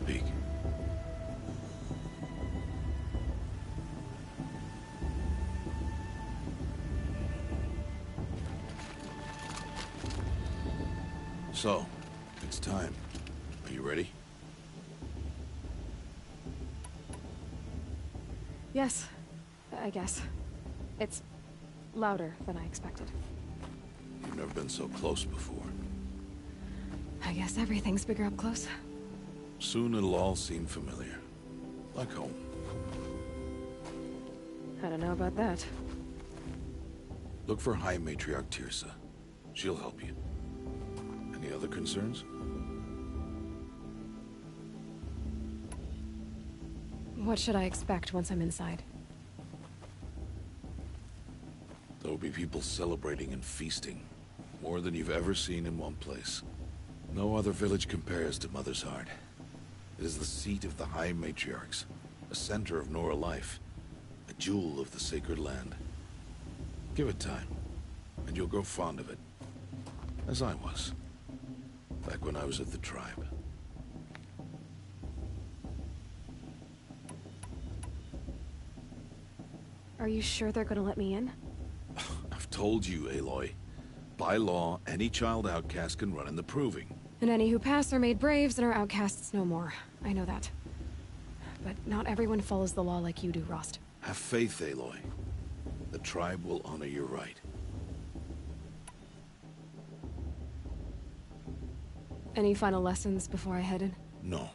Speak. So, it's time. Are you ready? Yes, I guess. It's louder than I expected. You've never been so close before. I guess everything's bigger up close. Soon it'll all seem familiar. Like home. I don't know about that. Look for High Matriarch Teersa. She'll help you. Any other concerns? What should I expect once I'm inside? There will be people celebrating and feasting. More than you've ever seen in one place. No other village compares to Mother's Heart. It is the seat of the High Matriarchs, a center of Nora life, a jewel of the sacred land. Give it time, and you'll grow fond of it. As I was, back when I was at the tribe. Are you sure they're gonna let me in? I've told you, Aloy. By law, any child outcast can run in the Proving. And any who pass are made braves and are outcasts no more. I know that. But not everyone follows the law like you do, Rost. Have faith, Aloy. The tribe will honor your right. Any final lessons before I head in? No.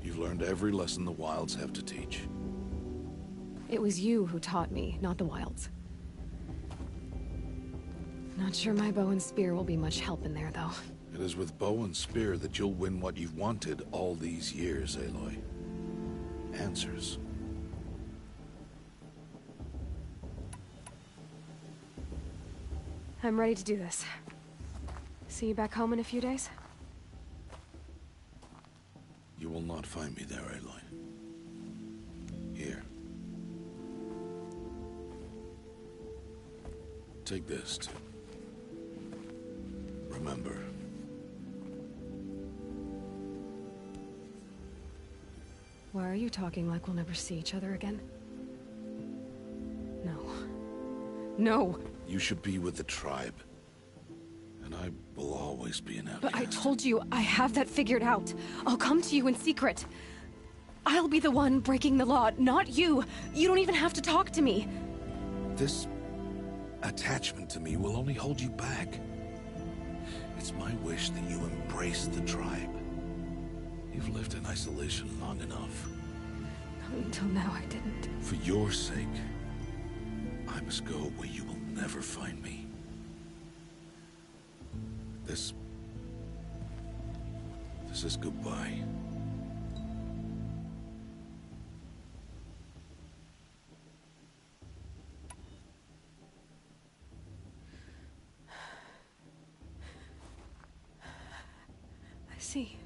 You've learned every lesson the Wilds have to teach. It was you who taught me, not the Wilds. Not sure my bow and spear will be much help in there, though. It is with bow and spear that you'll win what you've wanted all these years, Aloy. Answers. I'm ready to do this. See you back home in a few days? You will not find me there, Aloy. Here. Take this, too. Remember. Why are you talking like we'll never see each other again? No. No! You should be with the tribe. And I will always be an outcast. But I told you, I have that figured out. I'll come to you in secret. I'll be the one breaking the law, not you. You don't even have to talk to me. This attachment to me will only hold you back. It's my wish that you embrace the tribe. You've lived in isolation long enough. Not until now, I didn't. For your sake, I must go where you will never find me. This is goodbye. I see.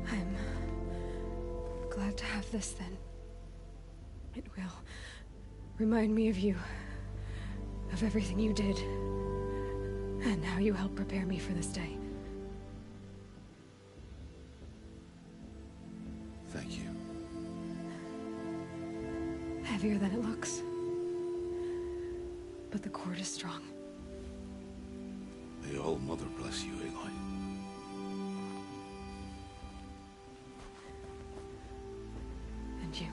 I'm glad to have this then. It will remind me of you, of everything you did, and how you helped prepare me for this day. Thank you. Heavier than it looks. But the cord is strong. May All Mother bless you, Aloy. And you.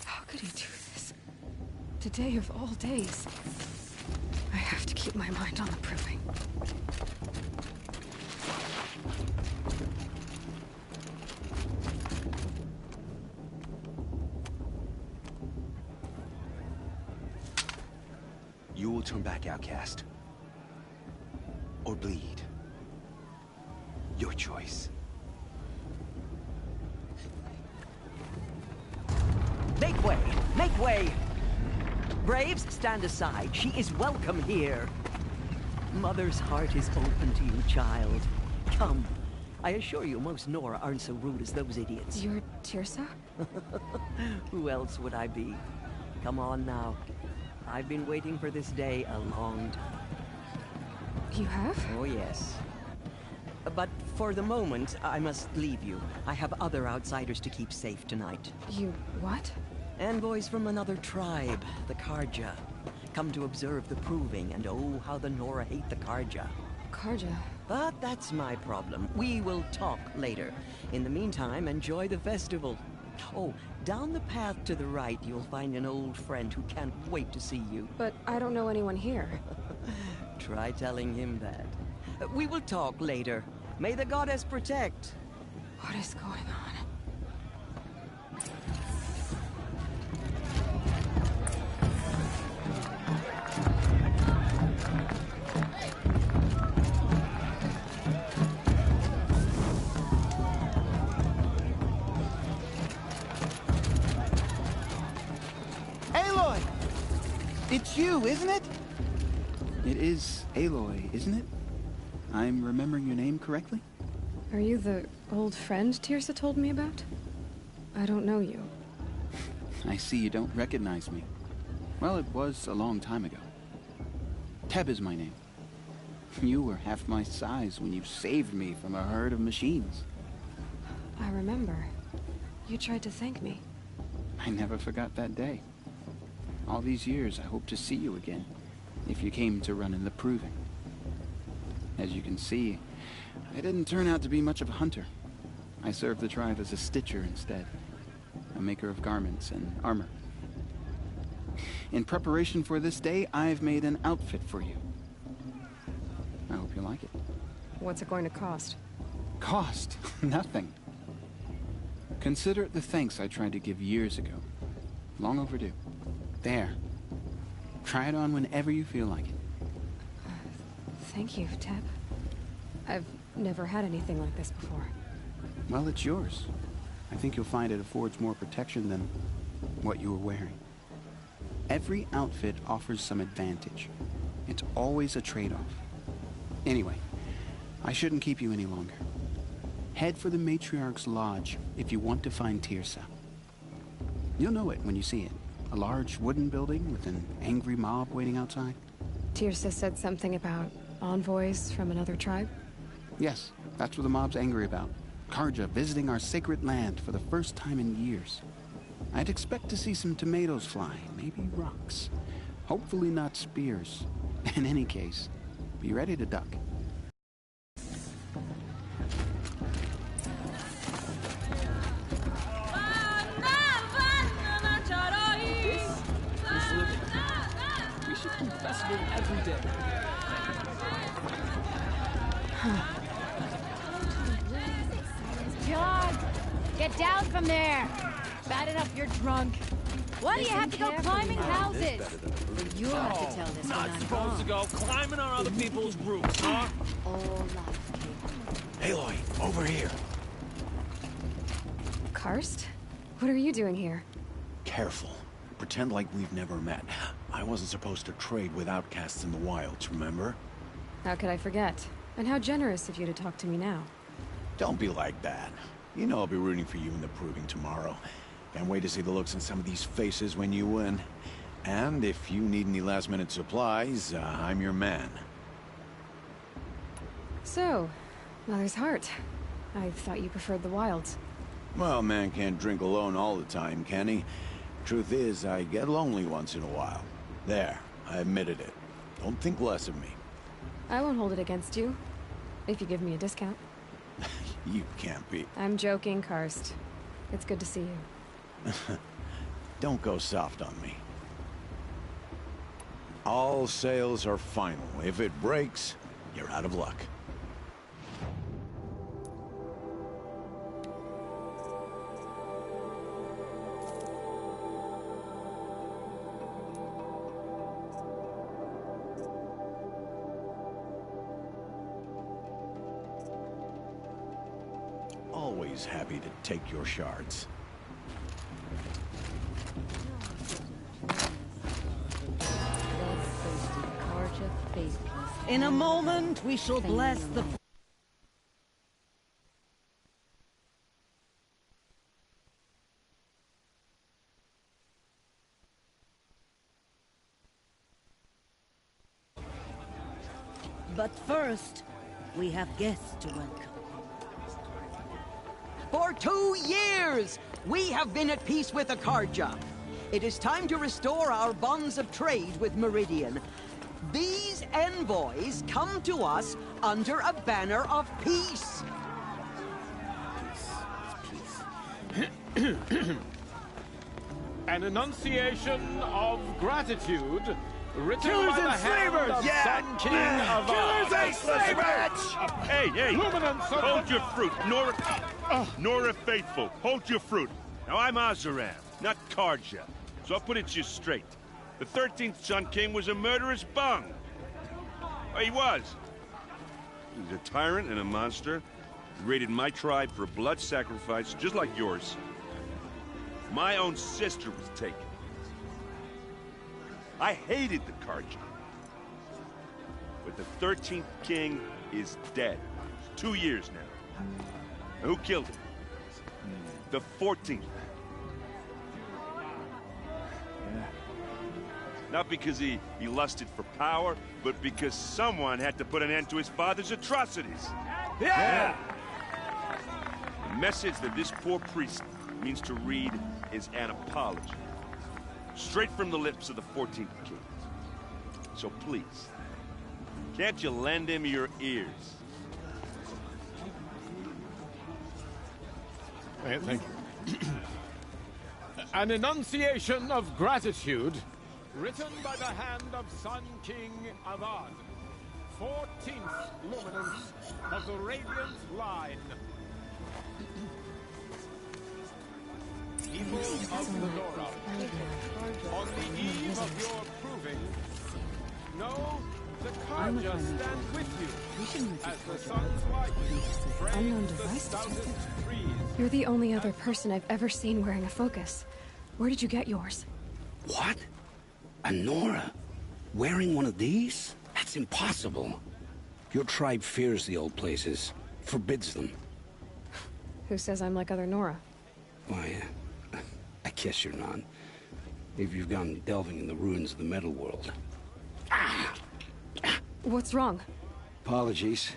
How could he do this? Today of all days. I have to keep my mind on the Proving. You will turn back, outcast. Or bleed. Your choice. Make way! Make way! Braves, stand aside. She is welcome here. Mother's heart is open to you, child. Come. I assure you, most Nora aren't so rude as those idiots. You're Tirsa? Who else would I be? Come on now. I've been waiting for this day a long time. You have? Oh, yes. But for the moment, I must leave you. I have other outsiders to keep safe tonight. You what? Envoys from another tribe, the Carja. Come to observe the proving, and oh, how the Nora hate the Carja. Carja. But that's my problem. We will talk later. In the meantime, enjoy the festival. Oh, down the path to the right, you'll find an old friend who can't wait to see you. But I don't know anyone here. Try telling him that. We will talk later. May the goddess protect. What is going on? Aloy! It's you, isn't it? It is Aloy, isn't it? I'm remembering your name correctly? Are you the old friend Tirsa told me about? I don't know you. I see you don't recognize me. Well, it was a long time ago. Teb is my name. You were half my size when you saved me from a herd of machines. I remember. You tried to thank me. I never forgot that day. All these years, I hope to see you again, if you came to run in the proving. As you can see, I didn't turn out to be much of a hunter. I served the tribe as a stitcher instead, a maker of garments and armor. In preparation for this day, I've made an outfit for you. I hope you like it. What's it going to cost? Cost? Nothing. Consider it the thanks I tried to give years ago. Long overdue. There. Try it on whenever you feel like it. Thank you, Teb. I've never had anything like this before. Well, it's yours. I think you'll find it affords more protection than what you were wearing. Every outfit offers some advantage. It's always a trade-off. Anyway, I shouldn't keep you any longer. Head for the Matriarch's Lodge if you want to find Tirsa. You'll know it when you see it. A large wooden building with an angry mob waiting outside. Tirsa said something about envoys from another tribe? Yes, that's what the mob's angry about. Carja visiting our sacred land for the first time in years. I'd expect to see some tomatoes fly, maybe rocks. Hopefully not spears. In any case, be ready to duck. We should do festival every day. John, get down from there. Bad enough you're drunk. Why do you have to go climbing houses? You have to tell this Not when I'm supposed wrong. to go climbing on other people's roofs, huh? All life, Aloy, over here. Karst? What are you doing here? Careful. Pretend like we've never met. I wasn't supposed to trade with outcasts in the wilds, remember? How could I forget? And how generous of you to talk to me now. Don't be like that. You know I'll be rooting for you in the proving tomorrow. Can't wait to see the looks on some of these faces when you win. And if you need any last-minute supplies, I'm your man. So, Mother's Heart. I thought you preferred the wilds. Well, man can't drink alone all the time, can he? Truth is, I get lonely once in a while. There, I admitted it. Don't think less of me. I won't hold it against you. If you give me a discount. You can't be. I'm joking, Karst. It's good to see you. Don't go soft on me. All sales are final. If it breaks, you're out of luck. Always happy to take your shards. In a moment, we shall bless the... But first, we have guests to welcome. For 2 years, we have been at peace with Akarja. It is time to restore our bonds of trade with Meridian. These envoys come to us under a banner of peace. An enunciation of gratitude written Killers by the and hand slavers! of Yeah! Sun King of Killers and slavers! Hey, Luminance of hold your fruit. Nora Faithful, hold your fruit. Now, I'm Oseram, not Karja, so I'll put it to you straight. The 13th Sun King was a murderous bung. Oh, he was. He was a tyrant and a monster. He raided my tribe for a blood sacrifice, just like yours. My own sister was taken. I hated the Karja. But the 13th King is dead. 2 years now. And who killed him? The 14th. Not because he lusted for power, but because someone had to put an end to his father's atrocities. Yeah! The message that this poor priest means to read is an apology. Straight from the lips of the 14th King. So please, can't you lend him your ears? Thank you. An enunciation of gratitude written by the hand of Sun King Avad, 14th luminance of the Radiant Line. People of the Nora, on the eve of your proving, know the Karja stand with you as the sun's light Unknown frames the device stoutest detected. trees. You're the only other person I've ever seen wearing a focus. Where did you get yours? What? A Nora? Wearing one of these? That's impossible. Your tribe fears the old places, forbids them. Who says I'm like other Nora? Why, I guess you're not. If you've gone delving in the ruins of the metal world. What's wrong? Apologies.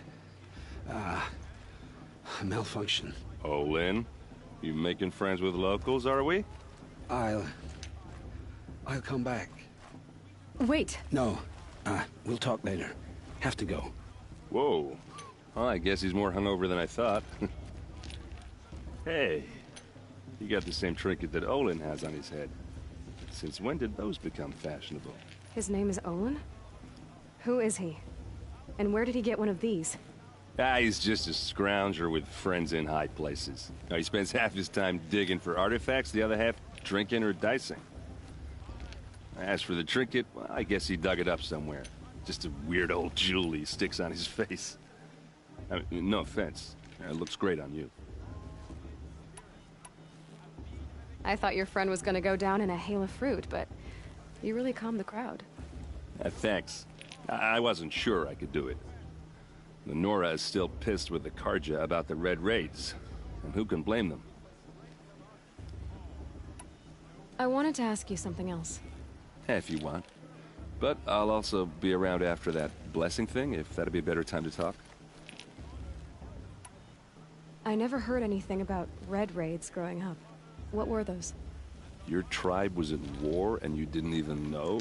Malfunction. Oh, Lynn, you making friends with locals, are we? I'll come back. Wait. No, we'll talk later. Have to go. Whoa. Well, I guess he's more hungover than I thought. Hey, you got the same trinket that Olin has on his head. Since when did those become fashionable? His name is Olin? Who is he? And where did he get one of these? He's just a scrounger with friends in high places. He spends half his time digging for artifacts, the other half drinking or dicing. As for the trinket, well, I guess he dug it up somewhere. Just a weird old jewel he sticks on his face. I mean, no offense. It looks great on you. I thought your friend was gonna go down in a hail of fruit, but you really calmed the crowd. Thanks. I wasn't sure I could do it. The Nora is still pissed with the Karja about the Red Raids, and who can blame them? I wanted to ask you something else. If you want. But I'll also be around after that blessing thing, if that'd be a better time to talk. I never heard anything about Red Raids growing up. What were those? Your tribe was at war and you didn't even know?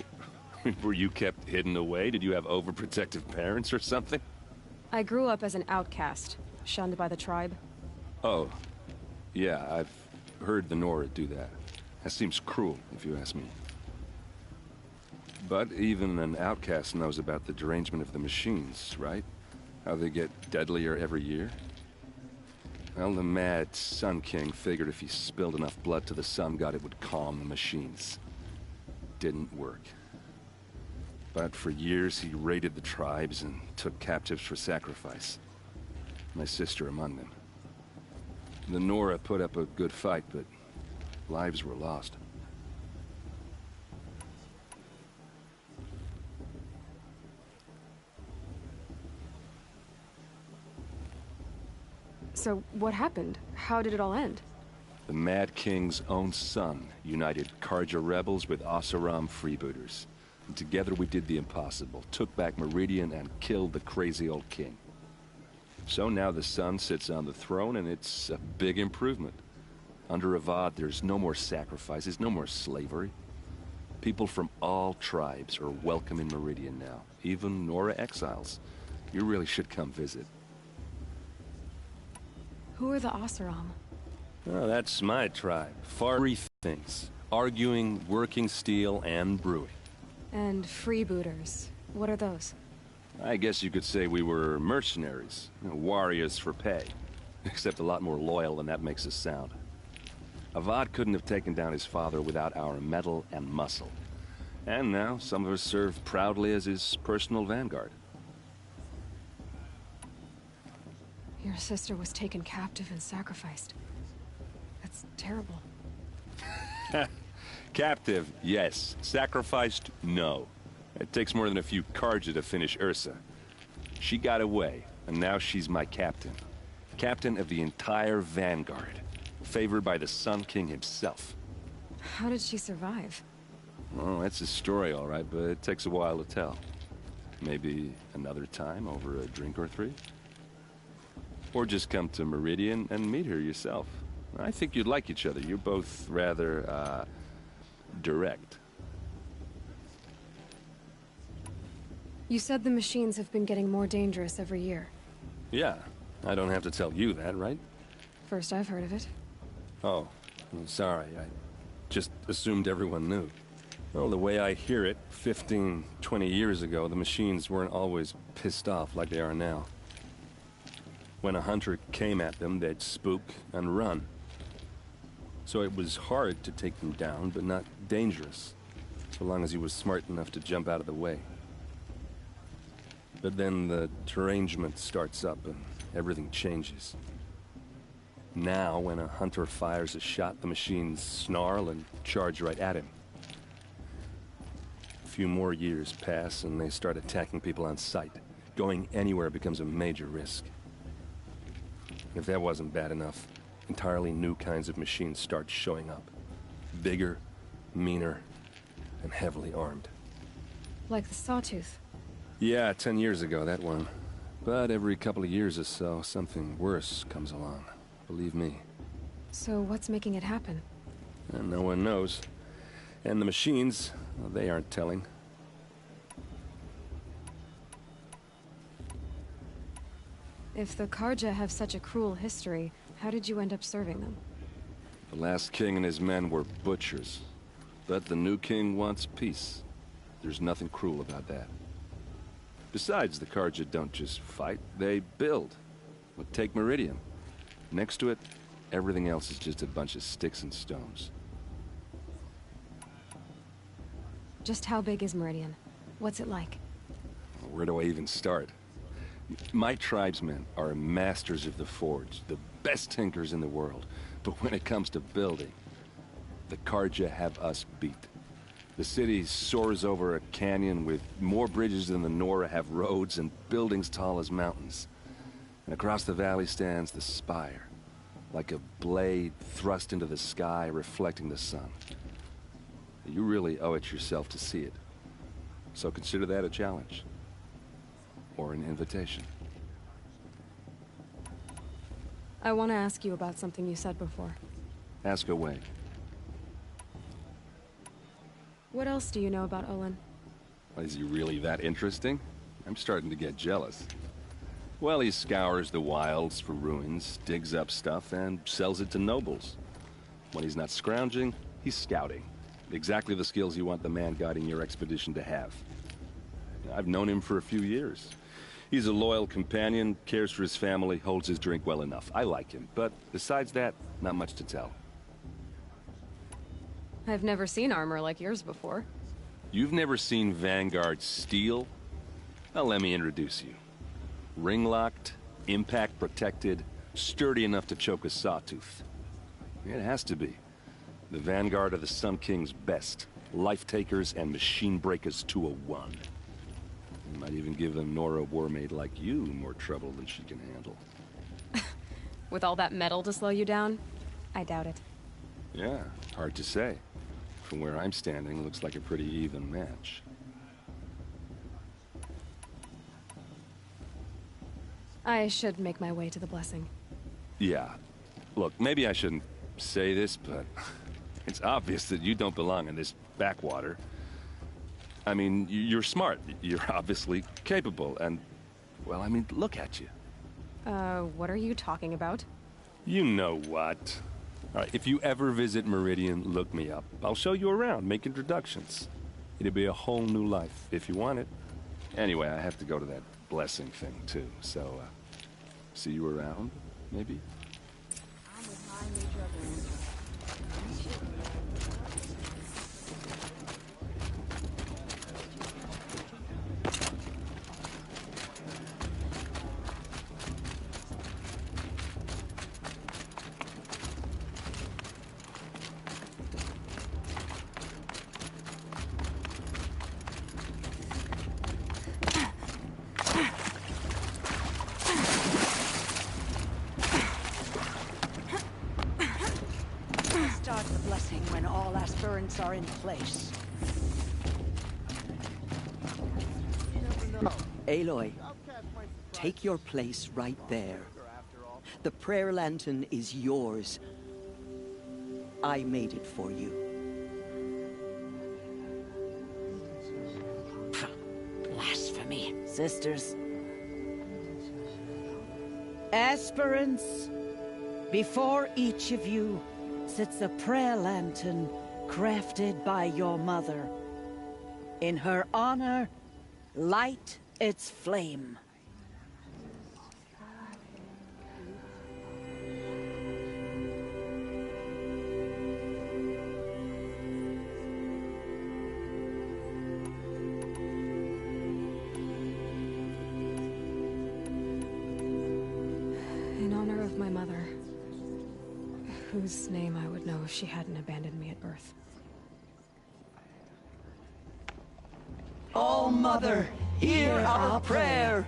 Were you kept hidden away? Did you have overprotective parents or something? I grew up as an outcast, shunned by the tribe. Oh. Yeah, I've heard the Nora do that. That seems cruel, if you ask me. But even an outcast knows about the derangement of the machines, right? How they get deadlier every year? Well, the mad Sun King figured if he spilled enough blood to the Sun God, it would calm the machines. Didn't work. But for years, he raided the tribes and took captives for sacrifice. My sister among them. The Nora put up a good fight, but lives were lost. So, what happened? How did it all end? The Mad King's own son united Karja rebels with Oseram freebooters. And together we did the impossible, took back Meridian and killed the crazy old king. So now the Sun sits on the throne, and it's a big improvement. Under Avad, there's no more sacrifices, no more slavery. People from all tribes are welcome in Meridian now, even Nora exiles. You really should come visit. Who are the Oseram? Oh, that's my tribe. Three things. Arguing, working steel, and brewing. And freebooters. What are those? I guess you could say we were mercenaries. Warriors for pay. Except a lot more loyal than that makes us sound. Avad couldn't have taken down his father without our metal and muscle. And now, some of us serve proudly as his personal vanguard. Your sister was taken captive and sacrificed. That's terrible. Captive, yes. Sacrificed, no. It takes more than a few Carja to finish Ursa. She got away, and now she's my captain. Captain of the entire Vanguard. Favored by the Sun King himself. How did she survive? Well, that's a story, all right, but it takes a while to tell. Maybe another time over a drink or three? Or just come to Meridian and meet her yourself. I think you'd like each other. You're both rather, direct. You said the machines have been getting more dangerous every year. Yeah, I don't have to tell you that, right? First I've heard of it. Oh, I'm sorry. I just assumed everyone knew. Well, the way I hear it, 15, 20 years ago, the machines weren't always pissed off like they are now. When a hunter came at them, they'd spook and run. So it was hard to take them down, but not dangerous, so long as he was smart enough to jump out of the way. But then the derangement starts up and everything changes. Now, when a hunter fires a shot, the machines snarl and charge right at him. A few more years pass and they start attacking people on sight. Going anywhere becomes a major risk. And if that wasn't bad enough, entirely new kinds of machines start showing up. Bigger, meaner, and heavily armed. Like the Sawtooth. Yeah, 10 years ago, that one. But every couple of years or so, something worse comes along. Believe me. So what's making it happen? And no one knows. And the machines, well, they aren't telling. If the Carja have such a cruel history, how did you end up serving them? The last king and his men were butchers. But the new king wants peace. There's nothing cruel about that. Besides, the Carja don't just fight, they build. Well, take Meridian. Next to it, everything else is just a bunch of sticks and stones. Just how big is Meridian? What's it like? Where do I even start? My tribesmen are masters of the forge, the best tinkers in the world. But when it comes to building, the Carja have us beat. The city soars over a canyon with more bridges than the Nora have roads and buildings tall as mountains. And across the valley stands the spire, like a blade thrust into the sky reflecting the sun. You really owe it yourself to see it. So consider that a challenge. Or an invitation. I want to ask you about something you said before. Ask away. What else do you know about Olin? Is he really that interesting? I'm starting to get jealous. Well, he scours the wilds for ruins, digs up stuff, and sells it to nobles. When he's not scrounging, he's scouting. Exactly the skills you want the man guiding your expedition to have. I've known him for a few years. He's a loyal companion, cares for his family, holds his drink well enough. I like him, but besides that, not much to tell. I've never seen armor like yours before. You've never seen Vanguard steel? Well, let me introduce you. Ring-locked, impact-protected, sturdy enough to choke a sawtooth. It has to be. The Vanguard are the Sun King's best. Life-takers and machine-breakers to a one. You might even give them Nora Warmaid like you more trouble than she can handle. With all that metal to slow you down? I doubt it. Yeah, hard to say. From where I'm standing, looks like a pretty even match. I should make my way to the blessing. Yeah. Look, maybe I shouldn't say this, but it's obvious that you don't belong in this backwater. I mean, you're smart. You're obviously capable, and, well, I mean, look at you. What are you talking about? You know what. All right, if you ever visit Meridian, look me up. I'll show you around, make introductions. It'll be a whole new life, if you want it. Anyway, I have to go to that blessing thing, too, so, see you around, maybe? Start the blessing when all aspirants are in place. Aloy, take your place right there. The prayer lantern is yours. I made it for you. Blasphemy. Sisters. Aspirants, before each of you sits a prayer lantern crafted by your mother. In her honor, light its flame. In honor of my mother, whose name I would know if she hadn't abandoned me at birth. O Mother, hear our prayer.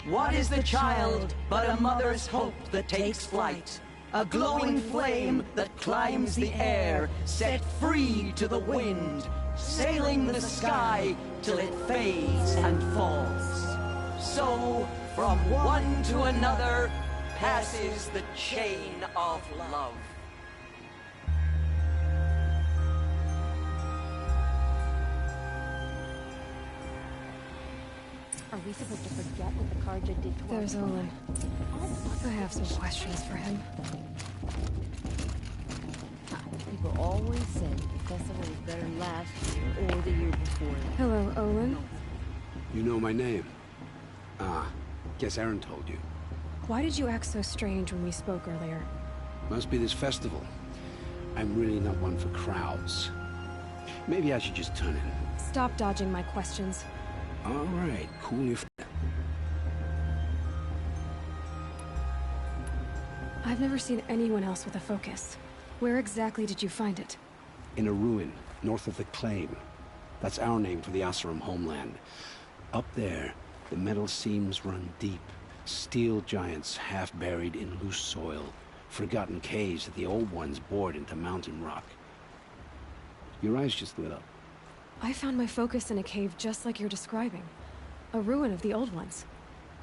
What is the child but a mother's hope that takes flight? A glowing flame that climbs the air, set free to the wind, sailing the sky till it fades and falls. So, from one to another, passes the chain of love. Are we supposed to forget what the Carja did to There's Olin. I have some questions for him. People always said the festival was better last year or the year before. Hello, Olin. You know my name? Ah, guess Aaron told you. Why did you act so strange when we spoke earlier? Must be this festival. I'm really not one for crowds. Maybe I should just turn in. Stop dodging my questions. All right, cool your I've never seen anyone else with a focus. Where exactly did you find it? In a ruin, north of the Claim. That's our name for the Oseram homeland. Up there, the metal seams run deep. Steel giants half buried in loose soil. Forgotten caves that the old ones bored into mountain rock. Your eyes just lit up. I found my focus in a cave just like you're describing. A ruin of the old ones.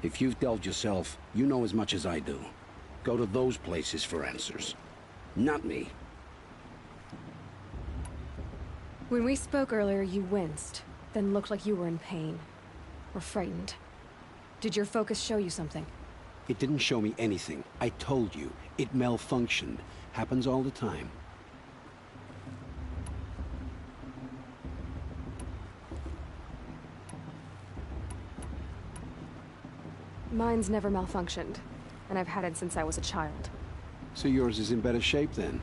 If you've delved yourself, you know as much as I do. Go to those places for answers. Not me. When we spoke earlier, you winced, then looked like you were in pain. Or frightened. Did your focus show you something? It didn't show me anything. I told you. It malfunctioned. Happens all the time. Mine's never malfunctioned, and I've had it since I was a child. So yours is in better shape then.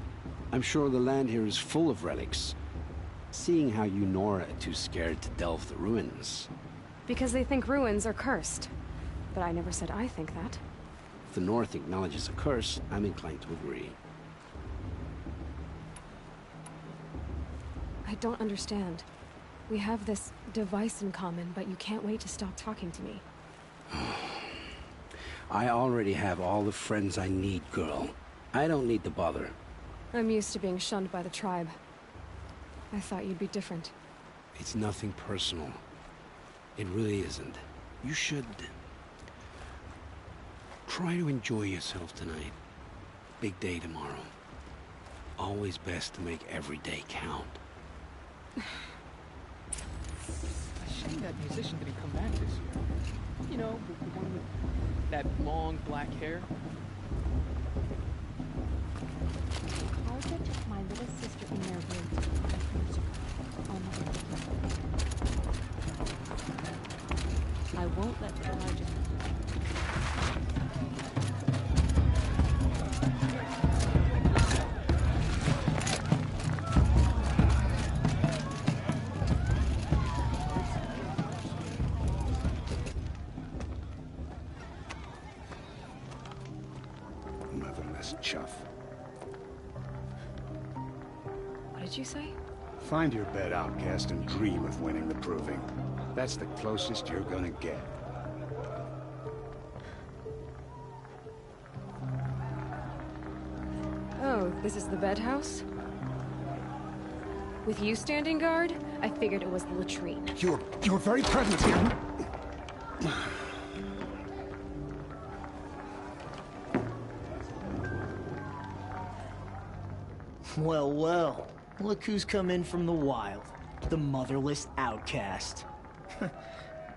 I'm sure the land here is full of relics. Seeing how you Nora are too scared to delve the ruins. Because they think ruins are cursed. But I never said I think that. If the North acknowledges a curse, I'm inclined to agree. I don't understand. We have this device in common, but you can't wait to stop talking to me. I already have all the friends I need, girl. I don't need to bother. I'm used to being shunned by the tribe. I thought you'd be different. It's nothing personal. It really isn't. You should... Try to enjoy yourself tonight. Big day tomorrow. Always best to make every day count. A shame that musician didn't come back this year. You know, the one with that long black hair. Carja took my little sister in their room. I won't let Carja. Motherless chuff. What did you say? Find your bed, outcast, and dream of winning the proving. That's the closest you're gonna get. Oh, this is the bed house? With you standing guard, I figured it was the latrine. Your very presence here. Well, well. Look who's come in from the wild. The motherless outcast.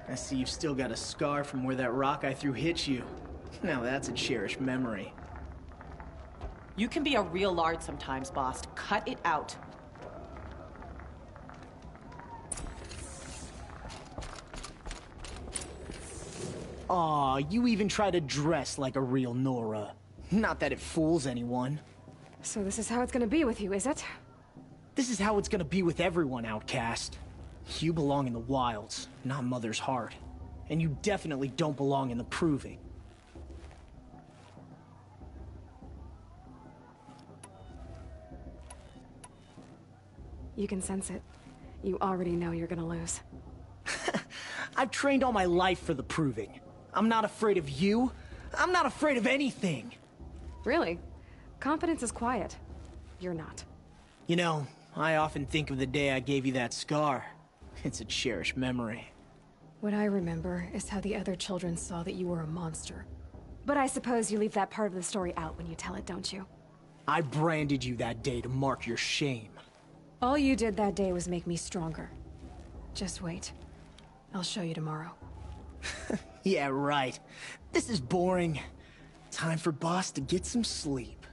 I see you've still got a scar from where that rock I threw hit you. Now that's a cherished memory. You can be a real lard sometimes, boss. Cut it out. Aw, you even try to dress like a real Nora. Not that it fools anyone. So this is how it's gonna be with you, is it? This is how it's gonna be with everyone, outcast. You belong in the wilds, not Mother's Heart. And you definitely don't belong in the Proving. You can sense it. You already know you're gonna lose. I've trained all my life for the Proving. I'm not afraid of you. I'm not afraid of anything. Really? Confidence is quiet. You're not. You know, I often think of the day I gave you that scar. It's a cherished memory. What I remember is how the other children saw that you were a monster. But I suppose you leave that part of the story out when you tell it, don't you? I branded you that day to mark your shame. All you did that day was make me stronger. Just wait. I'll show you tomorrow. Yeah, right. This is boring. Time for Boss to get some sleep.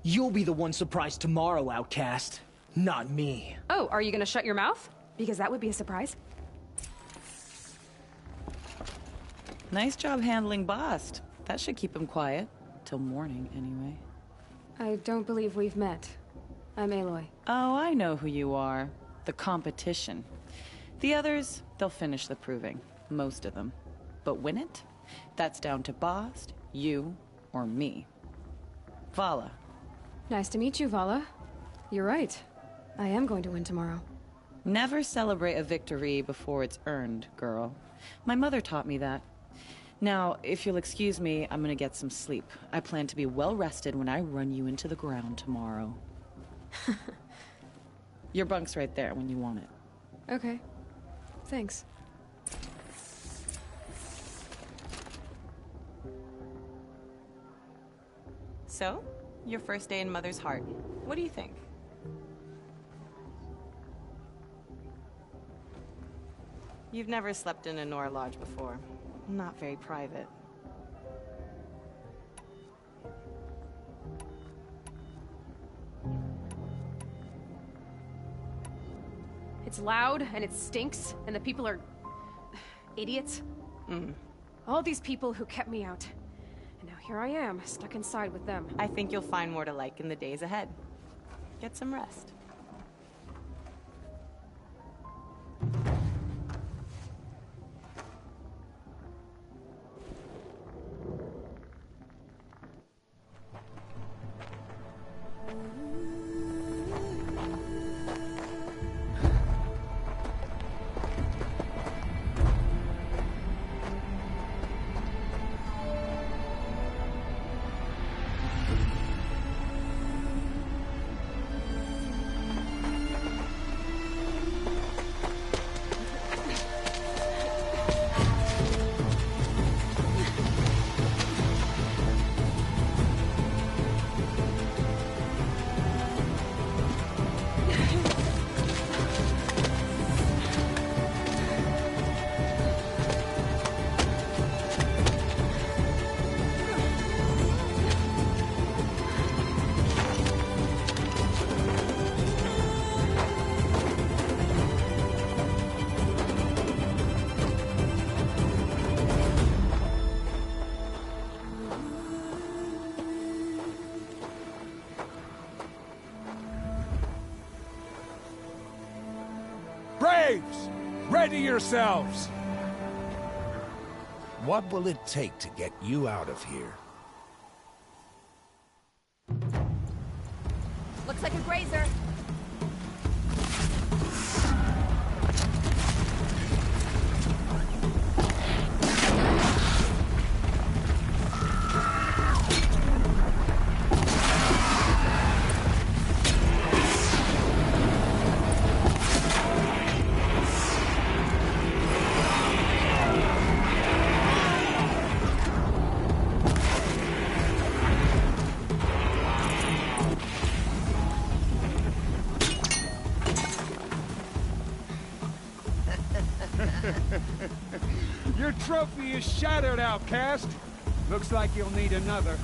You'll be the one surprised tomorrow, outcast. Not me. Oh, are you gonna shut your mouth? Because that would be a surprise. Nice job handling Bast. That should keep him quiet. Till morning, anyway. I don't believe we've met. I'm Aloy. Oh, I know who you are. The competition. The others, they'll finish the proving. Most of them. But win it? That's down to Bast, you, or me. Vala. Nice to meet you, Vala. You're right. I am going to win tomorrow. Never celebrate a victory before it's earned, girl. My mother taught me that. Now, if you'll excuse me, I'm gonna get some sleep. I plan to be well rested when I run you into the ground tomorrow. Your bunk's right there when you want it. Okay. Thanks. So, your first day in Mother's Heart. What do you think? You've never slept in a Nora Lodge before. Not very private. It's loud, and it stinks, and the people are... idiots. All these people who kept me out. And now here I am, stuck inside with them. I think you'll find more to like in the days ahead. Get some rest. Braves! Ready yourselves! What will it take to get you out of here? Looks like a grazer. Your trophy is shattered, outcast. Looks like you'll need another.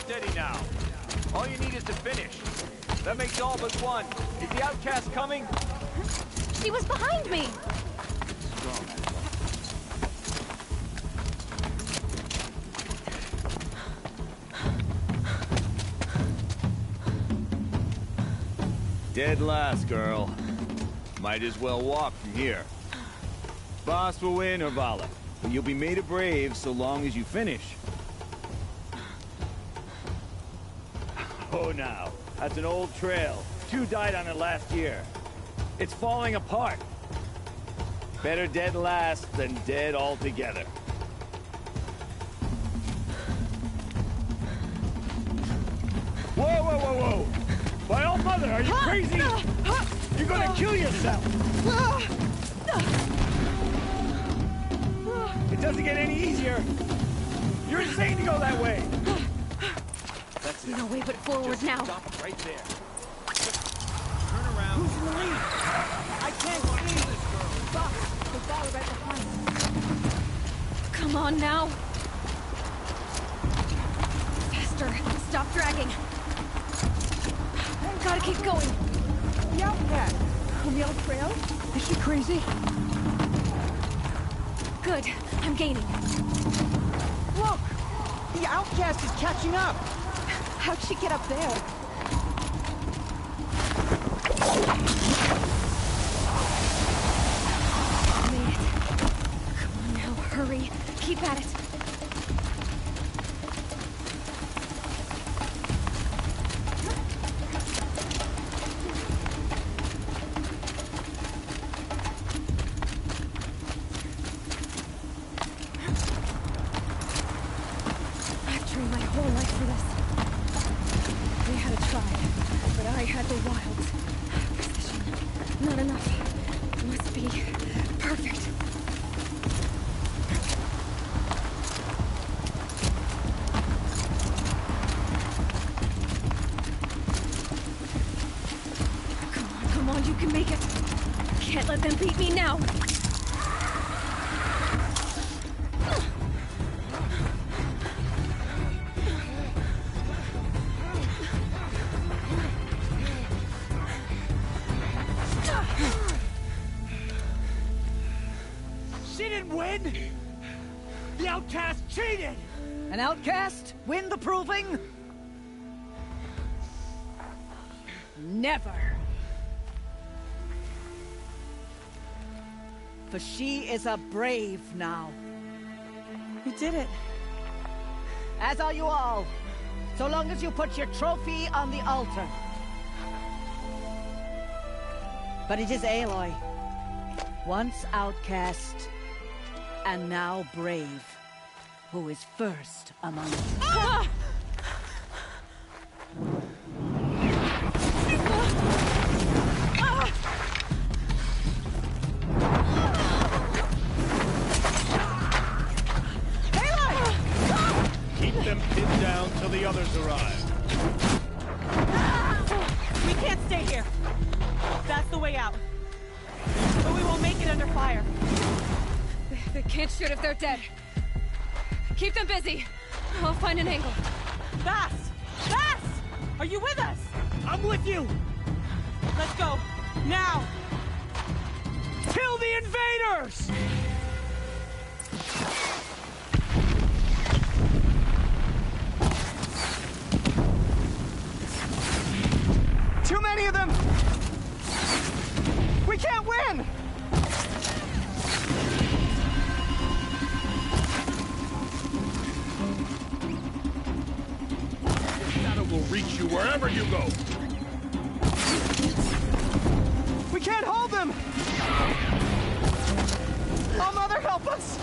Steady now. All you need is to finish. That makes all but one. Is the outcast coming? She was behind me! Dead last, girl. Might as well walk from here. Boss will win, or Vala. But you'll be made a brave so long as you finish. Oh, now. That's an old trail. 2 died on it last year. It's falling apart. Better dead last than dead altogether. Whoa, whoa, whoa, whoa! My old mother, are you crazy? You're gonna kill yourself! It doesn't get any easier! You're insane to go that way! That's it. No way but forward Just now. Stop right there. Turn around. Who's in the lead? I can't see this girl. Stop! The ball right behind. Come on now. Faster. Stop dragging. Gotta keep going. The outcast. On the old trail? Is she crazy? Good. I'm gaining. Look! The outcast is catching up! How'd she get up there? Made it. Come on now, hurry. Keep at it. I've trained my whole life for this. They had a tribe, but I had the wilds. Precision. Not enough. Must be perfect. Come on, you can make it. Can't let them beat me now. She didn't win! The outcast cheated! An outcast? Win the proving? Never. For she is a brave now. You did it. As are you all. So long as you put your trophy on the altar. But it is Aloy. Once outcast, and now brave. Who is first among us? Ah! Keep them pinned down till the others arrive. We can't stay here. That's the way out. But we won't make it under fire. They can't shoot if they're dead. Keep them busy. I'll find an angle. Bass! Bass! Are you with us? I'm with you! Let's go. Now! Kill the invaders! Too many of them! We can't win! Shadow will reach you wherever you go. We can't hold them! Oh, Mother, help us!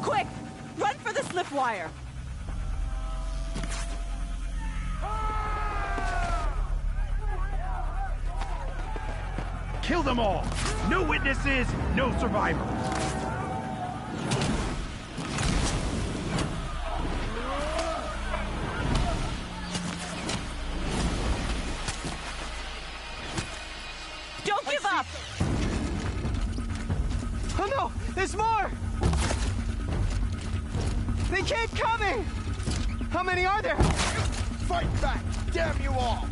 Quick! Run for the slip wire! Kill them all! No witnesses, no survivors! Don't give up! Oh no! There's more! They keep coming! How many are there? Fight back! Damn you all!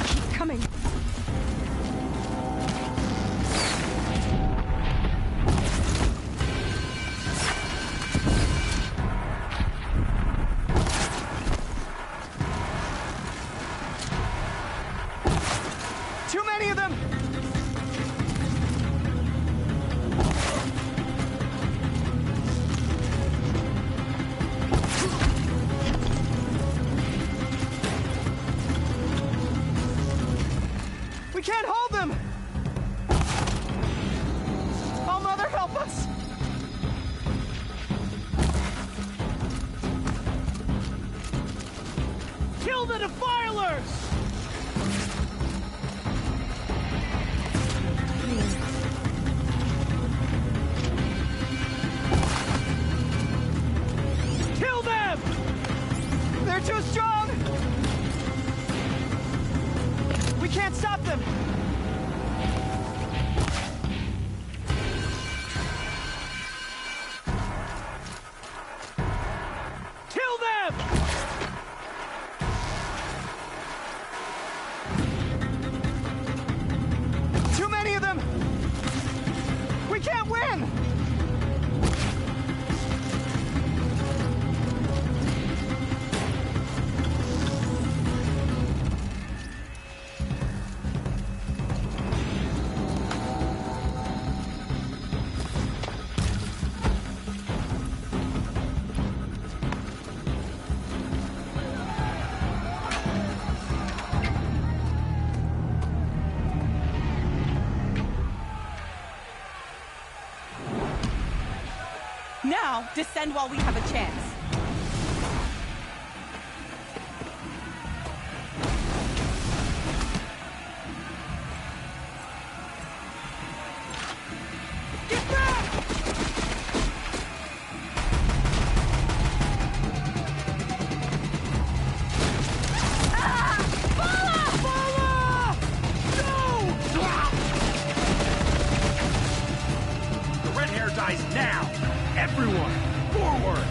Keep coming. Too many of them! We can't hold them! Oh, Mother, help us! Kill the defilers! Kill them! They're too strong! We can't stop them! Kill them! Too many of them! We can't win! Now, descend while we have a chance. Get back! The red hair dies now! Everyone, forward!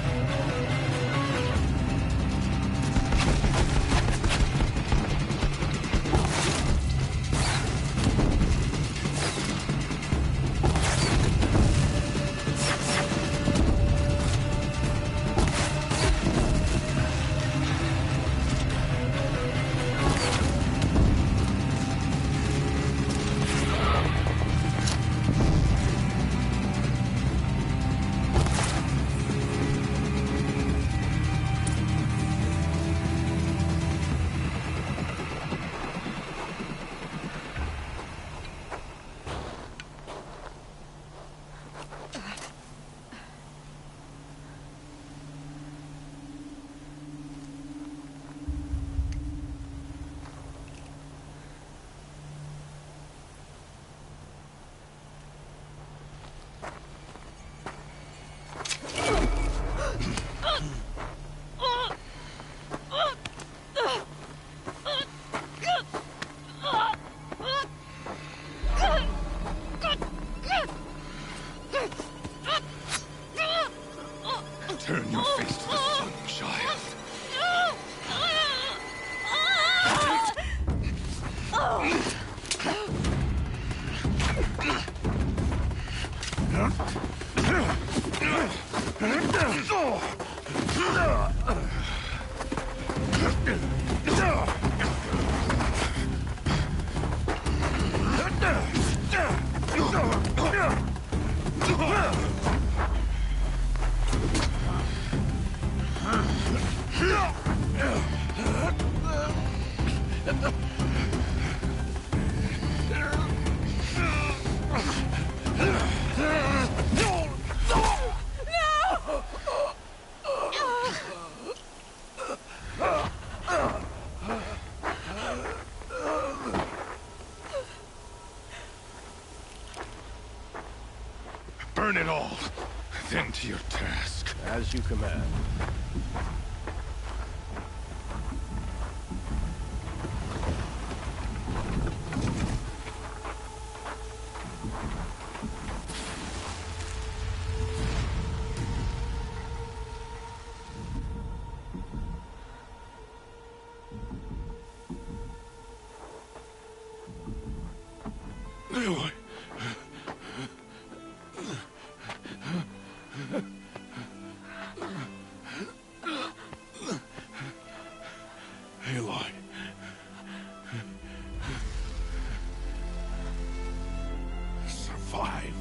Burn it all, then to your task. As you command. Aloy. Aloy. Survive.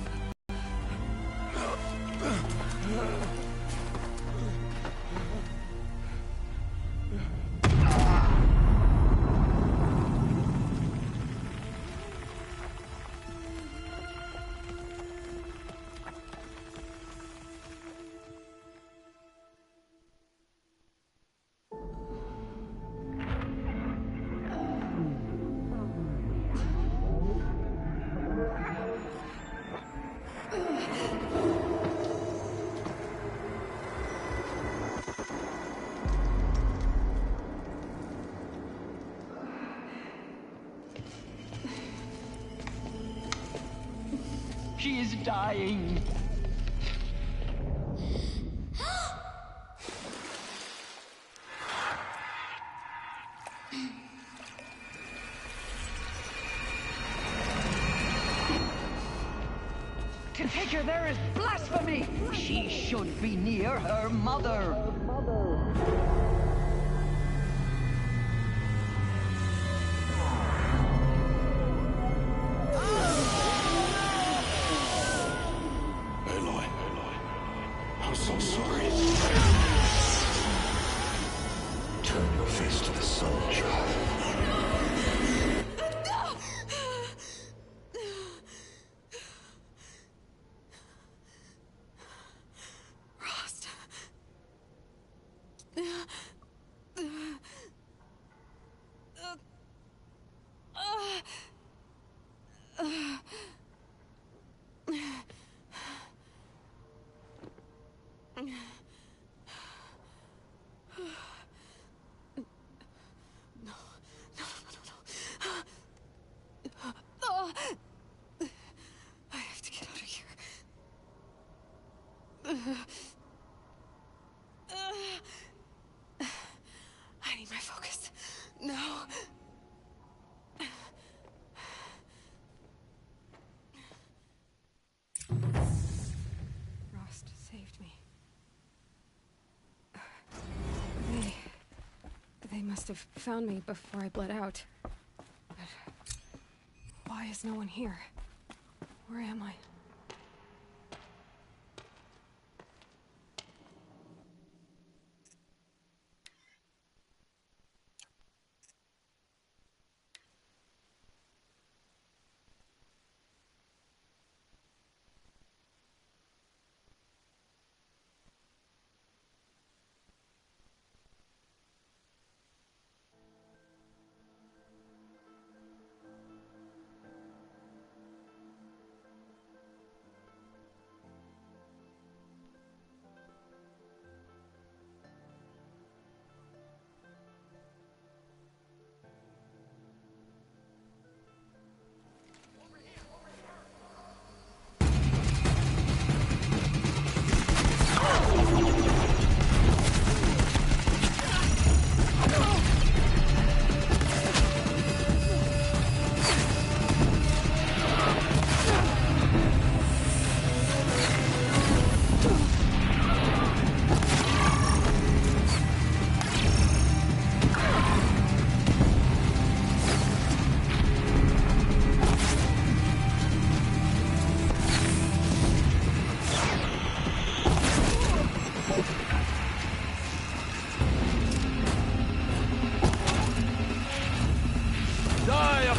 She is dying. To take her there is blasphemy! She should be near her mother. Aloy. I'm so sorry. Turn your face to the sun, child. Rost. I have to get out of here. I need my focus. No. Rost saved me. They must have found me before I bled out. But why is no one here? Where am I?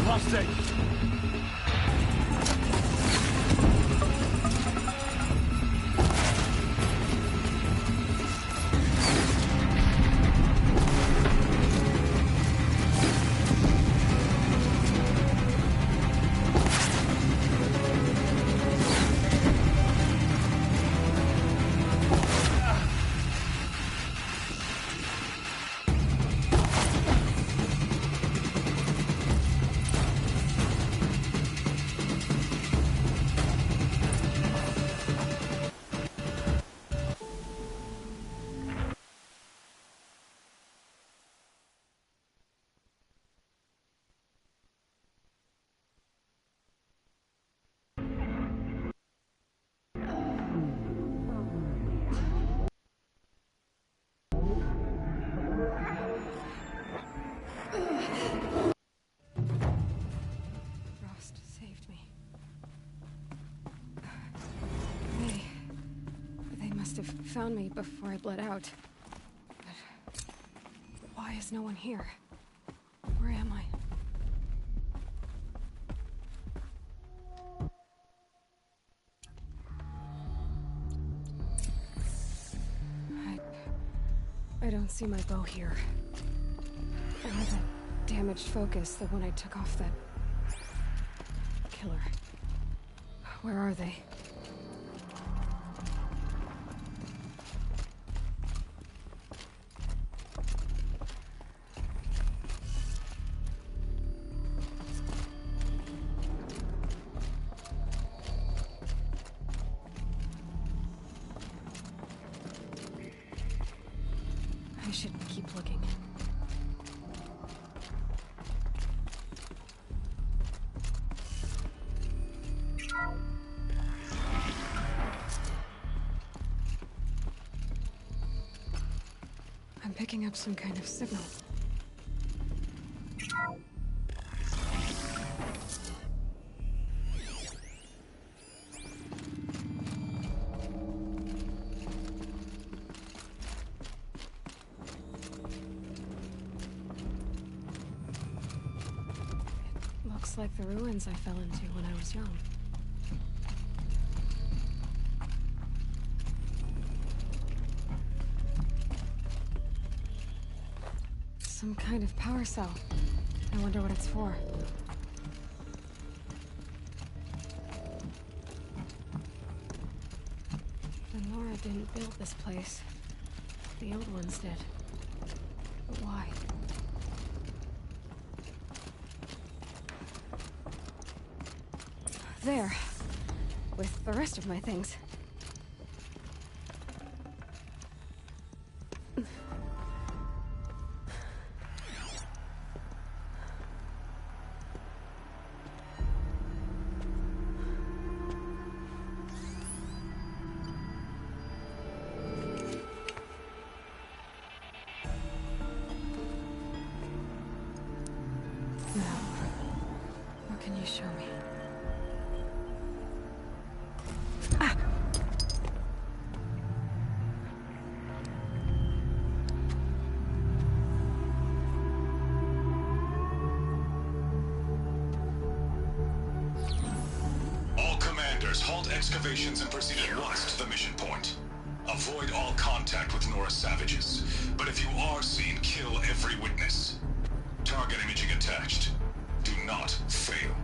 Apostate! Frost saved me. They must have found me before I bled out. But why is no one here? Where am I? I don't see my bow here. Or that damaged focus, the one I took off that killer. Where are they? I should keep looking. I'm picking up some kind of signal. Looks like the ruins I fell into when I was young. Some kind of power cell. I wonder what it's for. The Nora didn't build this place. The old ones did. But why? There. With the rest of my things. Now, what can you show me? All commanders, halt excavations and proceed at once to the mission point. Avoid all contact with Nora savages, but if you are seen, kill every witness. Target imaging attached. Do not fail.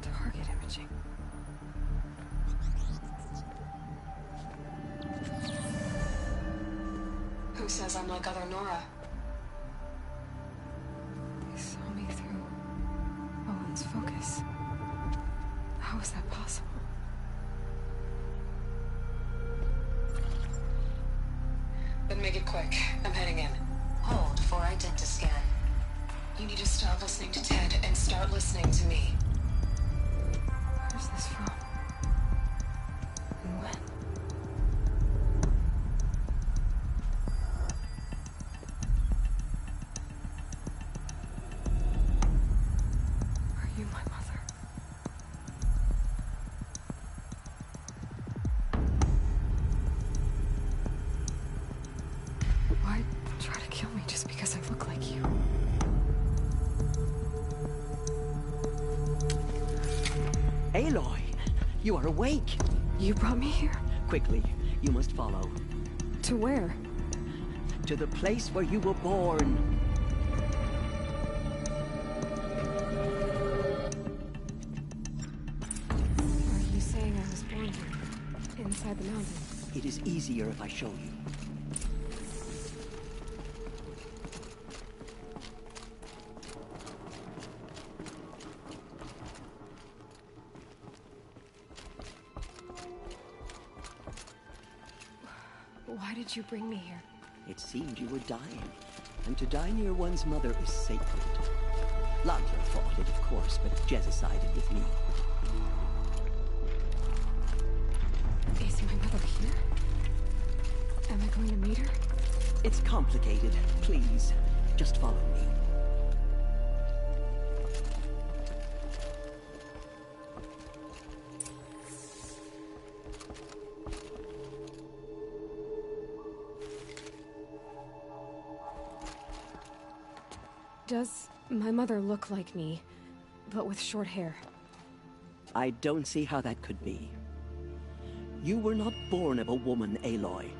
Target imaging. Who says I'm like other Nora? They saw me through Owen's focus. How is that possible? Then make it quick. I'm heading in. Hold for identiscan. You need to stop listening to Ted and start listening to me. Where's this from? And when? Are you my mother? Why You are awake. You brought me here? Quickly, you must follow. To where? To the place where you were born. Are you saying I was born here, inside the mountain? It is easier if I show you. Why did you bring me here? It seemed you were dying, and to die near one's mother is sacred. Lantya fought it, of course, but Jezza sided with me. Is my mother here? Am I going to meet her? It's complicated. Please, just follow me. Does my mother look like me, but with short hair? I don't see how that could be. You were not born of a woman, Aloy.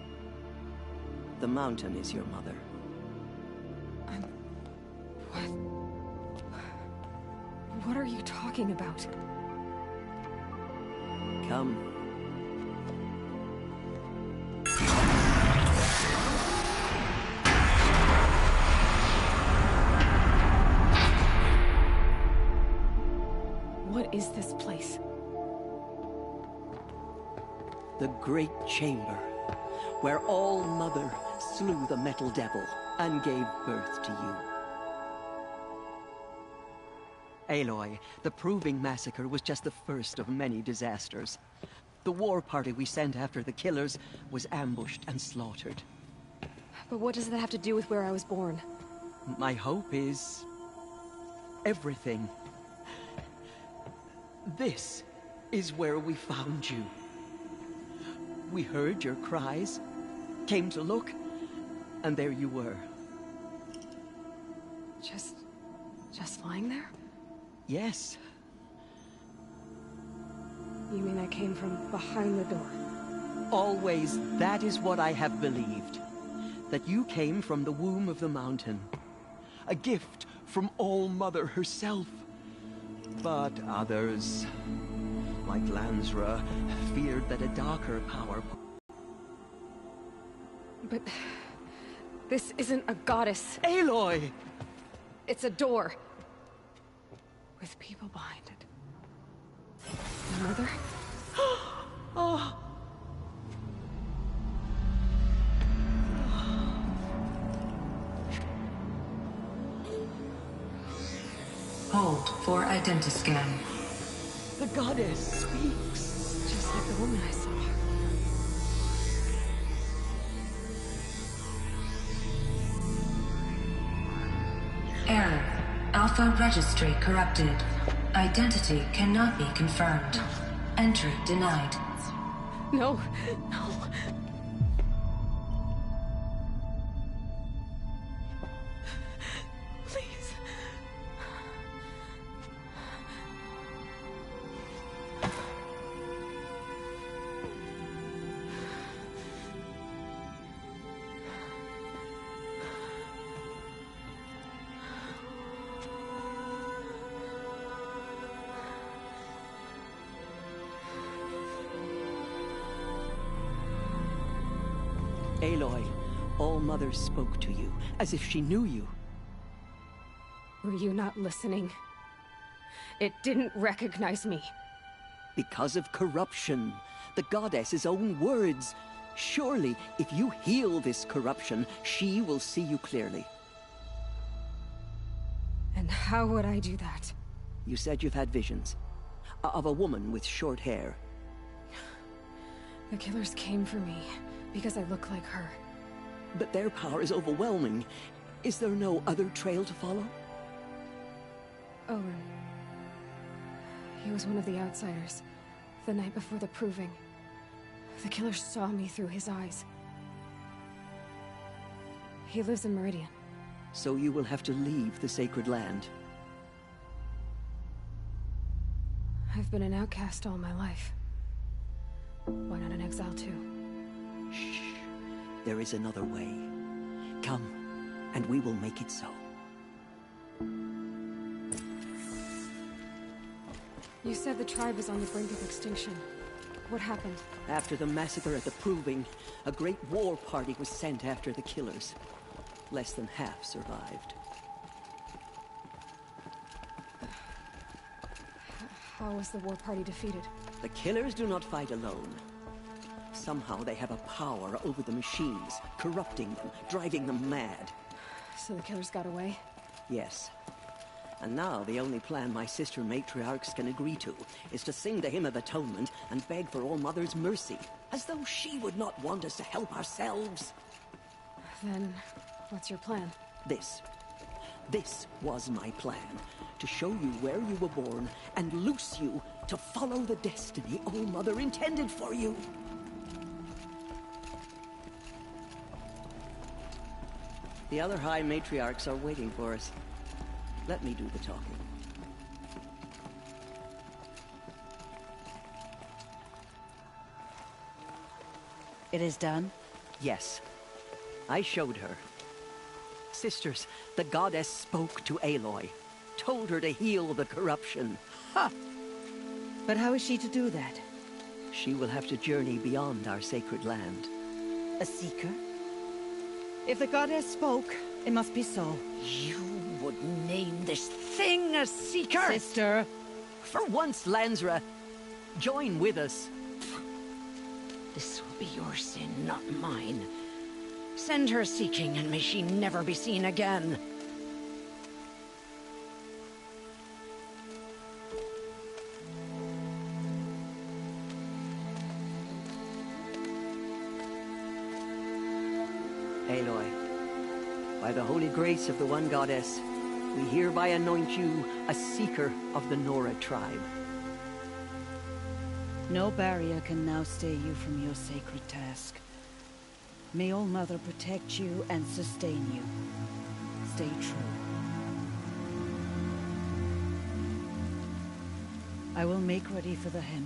The mountain is your mother. What are you talking about? Come. What is this place? The Great Chamber, where All-Mother slew the Metal Devil and gave birth to you. Aloy, the Proving Massacre was just the first of many disasters. The war party we sent after the killers was ambushed and slaughtered. But what does that have to do with where I was born? My hope is... everything. This is where we found you. We heard your cries, came to look, and there you were. Just lying there? Yes. You mean I came from behind the door? Always, that is what I have believed. That you came from the womb of the mountain. A gift from All-Mother herself. But others, like Lansra, feared that a darker power... But... this isn't a goddess. Aloy! It's a door. With people behind it. My mother? Oh! Hold for identiscan. The goddess speaks. Just like the woman I saw. Error. Alpha registry corrupted. Identity cannot be confirmed. Entry denied. No, no. Please. Aloy, All-Mother spoke to you, as if she knew you. Were you not listening? It didn't recognize me. Because of corruption. The goddess's own words. Surely, if you heal this corruption, she will see you clearly. And how would I do that? You said you've had visions. Of a woman with short hair. The killers came for me, because I look like her. But their power is overwhelming. Is there no other trail to follow? Owen. He was one of the outsiders, the night before the Proving. The killers saw me through his eyes. He lives in Meridian. So you will have to leave the sacred land. I've been an outcast all my life. Why not in exile too? Shh. There is another way. Come, and we will make it so. You said the tribe was on the brink of extinction. What happened? After the massacre at the Proving, a great war party was sent after the killers. Less than half survived. How was the war party defeated? The killers do not fight alone. Somehow they have a power over the machines, corrupting them, driving them mad. So the killers got away? Yes. And now the only plan my sister matriarchs can agree to is to sing the Hymn of Atonement and beg for All Mother's mercy, as though she would not want us to help ourselves. Then, what's your plan? This was my plan. To show you where you were born and loose you to follow the destiny All Mother intended for you. The other High Matriarchs are waiting for us. Let me do the talking. It is done? Yes. I showed her. Sisters, the goddess spoke to Aloy. Told her to heal the corruption. Ha! But how is she to do that? She will have to journey beyond our sacred land. A seeker? If the goddess spoke, it must be so. You would name this thing a seeker? Sister! For once, Lansra, join with us. This will be your sin, not mine. Send her seeking, and may she never be seen again. Aloy, by the holy grace of the One Goddess, we hereby anoint you a seeker of the Nora tribe. No barrier can now stay you from your sacred task. May All Mother protect you and sustain you. Stay true. I will make ready for the hymn.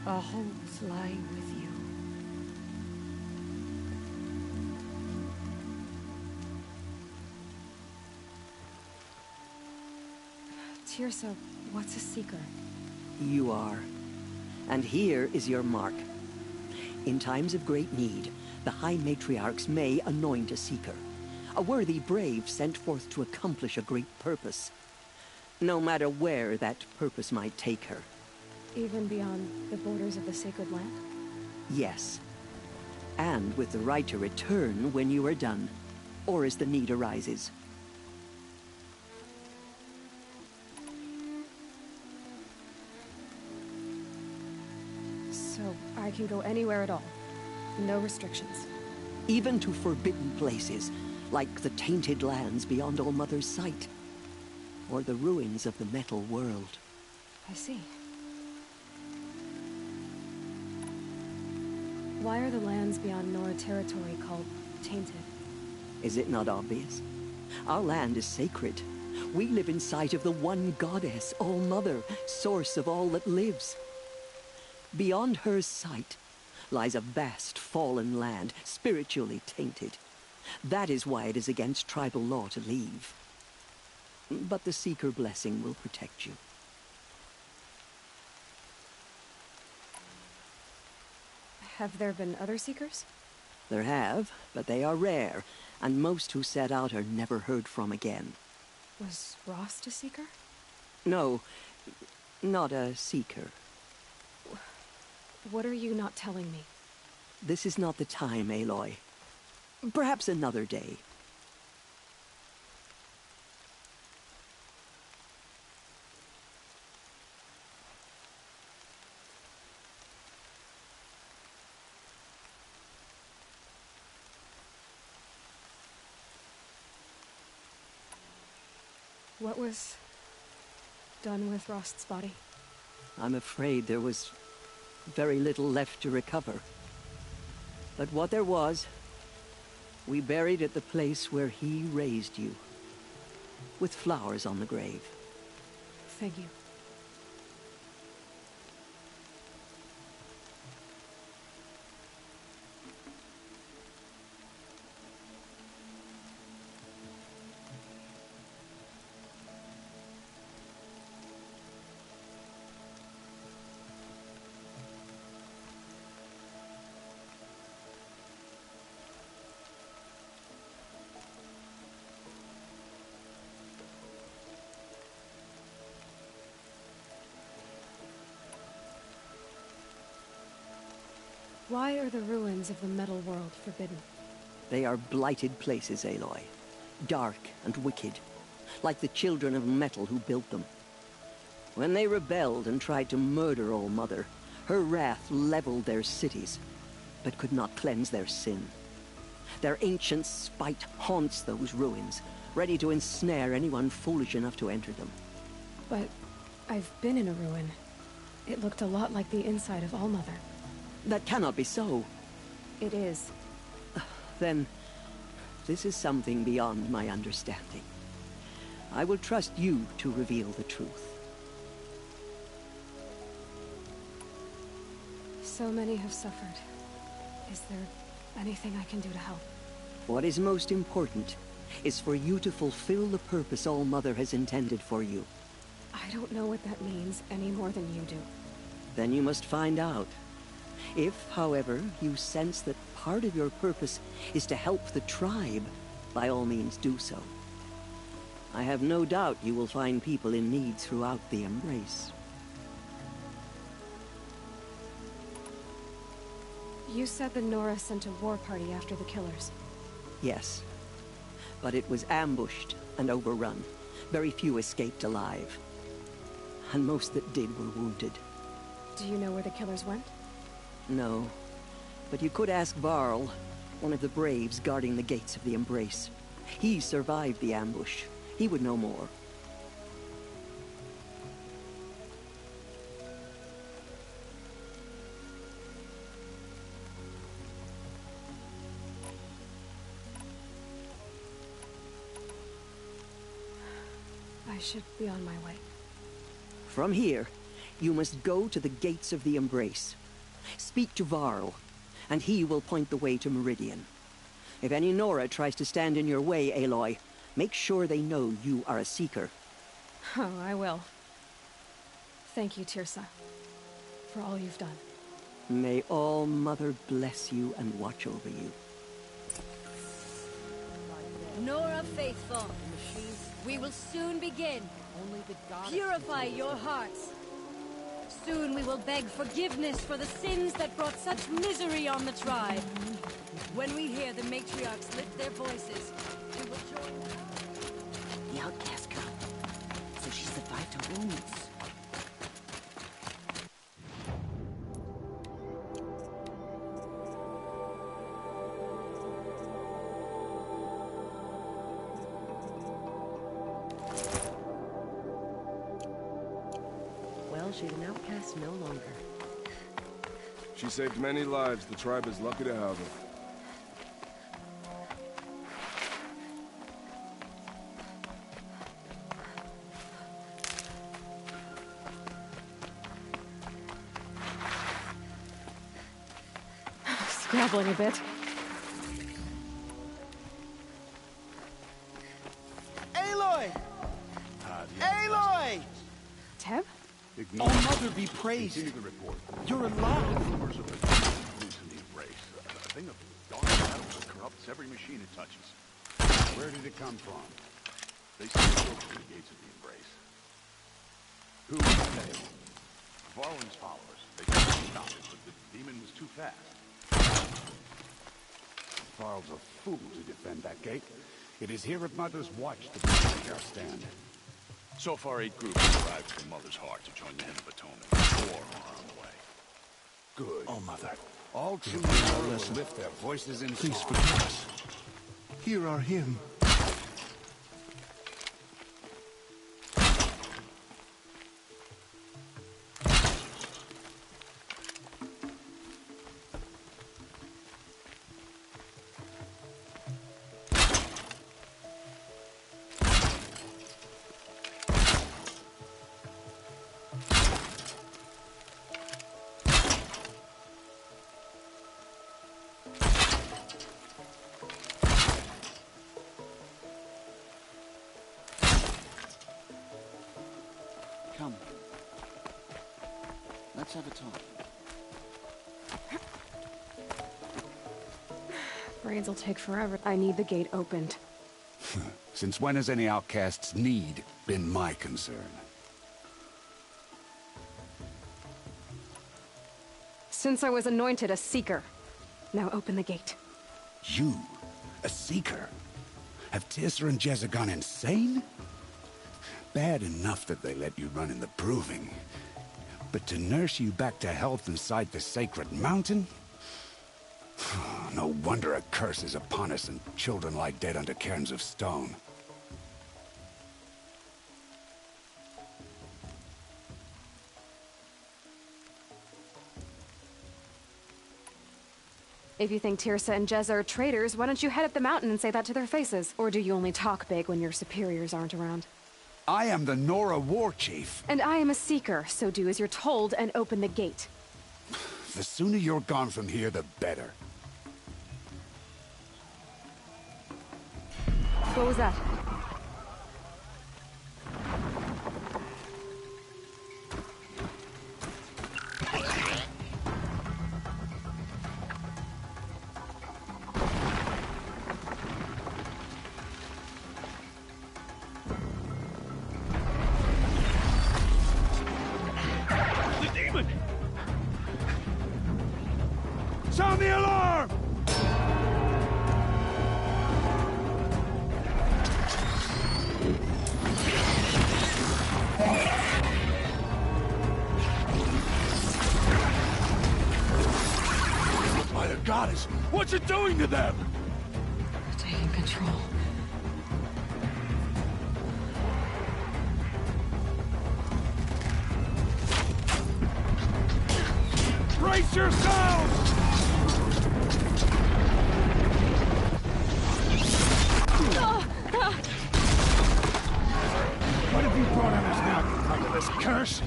Our homes lie with you. Teersa, what's a seeker? You are. And here is your mark. In times of great need, the High Matriarchs may anoint a seeker. A worthy brave sent forth to accomplish a great purpose. No matter where that purpose might take her. Even beyond the borders of the sacred land? Yes. And with the right to return when you are done, or as the need arises. So I can go anywhere at all? No restrictions? Even to forbidden places, like the tainted lands beyond All Mother's sight. Or the ruins of the metal world. I see. Why are the lands beyond Nora territory called tainted? Is it not obvious? Our land is sacred. We live in sight of the One Goddess, All Mother, source of all that lives. Beyond her sight lies a vast fallen land, spiritually tainted. That is why it is against tribal law to leave. But the Seeker blessing will protect you. Have there been other Seekers? There have, but they are rare, and most who set out are never heard from again. Was Rost a Seeker? No, not a Seeker. What are you not telling me? This is not the time, Aloy. Perhaps another day. What was done with Rost's body? I'm afraid there was very little left to recover. But what there was We buried at the place where he raised you, with flowers on the grave. Thank you. Why are the ruins of the metal world forbidden? They are blighted places, Aloy. Dark and wicked, like the children of metal who built them. When they rebelled and tried to murder All Mother, her wrath leveled their cities, but could not cleanse their sin. Their ancient spite haunts those ruins, ready to ensnare anyone foolish enough to enter them. But I've been in a ruin. It looked a lot like the inside of All Mother. That cannot be so. It is. Then, this is something beyond my understanding. I will trust you to reveal the truth. So many have suffered. Is there anything I can do to help? What is most important is for you to fulfill the purpose All Mother has intended for you. I don't know what that means any more than you do. Then you must find out. If, however, you sense that part of your purpose is to help the tribe, by all means do so. I have no doubt you will find people in need throughout the Embrace. You said the Nora sent a war party after the killers. Yes, but it was ambushed and overrun. Very few escaped alive. And most that did were wounded. Do you know where the killers went? No, but you could ask Varl, one of the Braves guarding the gates of the Embrace. He survived the ambush. He would know more. I should be on my way. From here, you must go to the gates of the Embrace. Speak to Varl, and he will point the way to Meridian. If any Nora tries to stand in your way, Aloy, make sure they know you are a Seeker. Oh, I will. Thank you, Teersa, for all you've done. May All Mother bless you and watch over you. Nora Faithful, we will soon begin. Purify your hearts. Soon we will beg forgiveness for the sins that brought such misery on the tribe. When we hear the matriarchs lift their voices, we will join them. The outcast come. So she survived her wounds. She's an outcast no longer. She saved many lives. The tribe is lucky to have her. Scrabbling a bit. Aloy! Aloy! Teb? All Mother be praised. Continue the report. You're alive. Rumors of a loose in the Embrace. A thing of dark shadows that corrupts every machine it touches. Where did it come from? They say it broke through the gates of the Embrace. Who was they? Varlin's followers. They tried to stop it, but the demon was too fast. Varl's a fool to defend that gate. It is here at Mother's Watch that we take our stand. So far, 8 groups have arrived from Mother's Heart to join the Hymn of Atonement. 4 are on the way. Good. Oh, Mother. All true will lift their voices in Please song. forgive us. Hear our hymn. Come. Let's have a talk. Brains will take forever. I need the gate opened. Since when has any outcast's need been my concern? Since I was anointed a Seeker. Now open the gate. You? A Seeker? Have Teersa and Jezza gone insane? Bad enough that they let you run in the Proving. But to nurse you back to health inside the Sacred Mountain? No wonder a curse is upon us and children lie dead under cairns of stone. If you think Teersa and Jezza are traitors, why don't you head up the mountain and say that to their faces? Or do you only talk big when your superiors aren't around? I am the Nora War Chief. And I am a Seeker, so do as you're told and open the gate. The sooner you're gone from here, the better. What was that? Sound the alarm! By the goddess, what's it doing to them? Taking control. Brace yourselves! What have you brought on us now, because of this curse?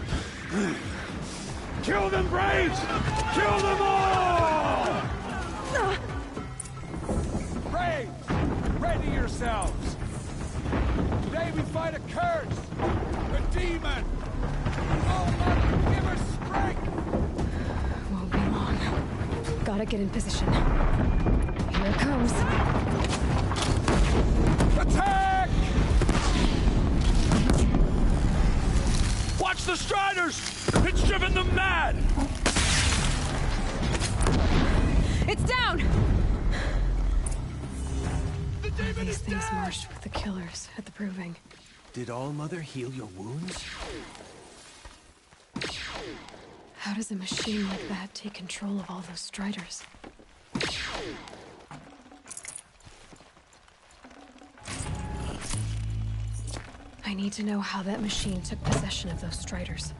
Kill them, Braves! Kill them all! Braves, ready yourselves! Today we fight a curse! A demon! Oh, Mother, give her strength! Won't be long. Gotta get in position. Here it comes. Attack! Watch the Striders! It's driven them mad! It's down! These things marched with the killers at the Proving. Did All-Mother heal your wounds? How does a machine like that take control of all those Striders? I need to know how that machine took possession of those Striders.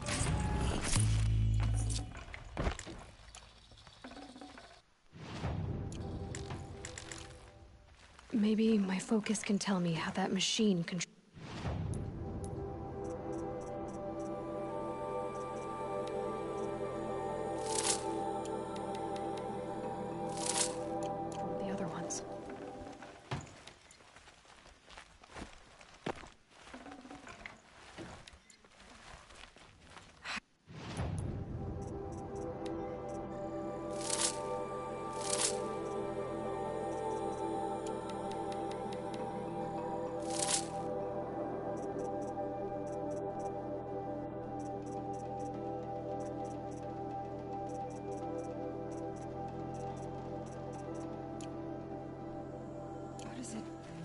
Maybe my focus can tell me how that machine controls. The other ones.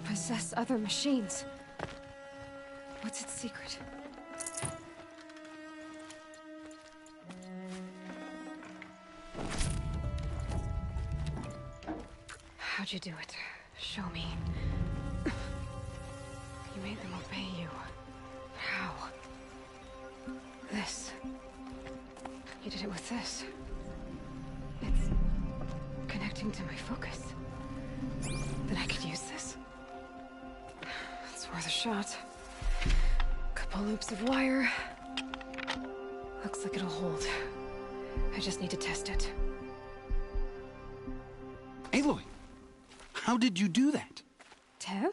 Possess other machines. What's its secret? How'd you do it? Show me. You made them obey you. How? This. You did it with this. It's connecting to my focus. Then I could use this. It's worth a shot. Couple loops of wire. Looks like it'll hold. I just need to test it. Aloy! How did you do that? Tev?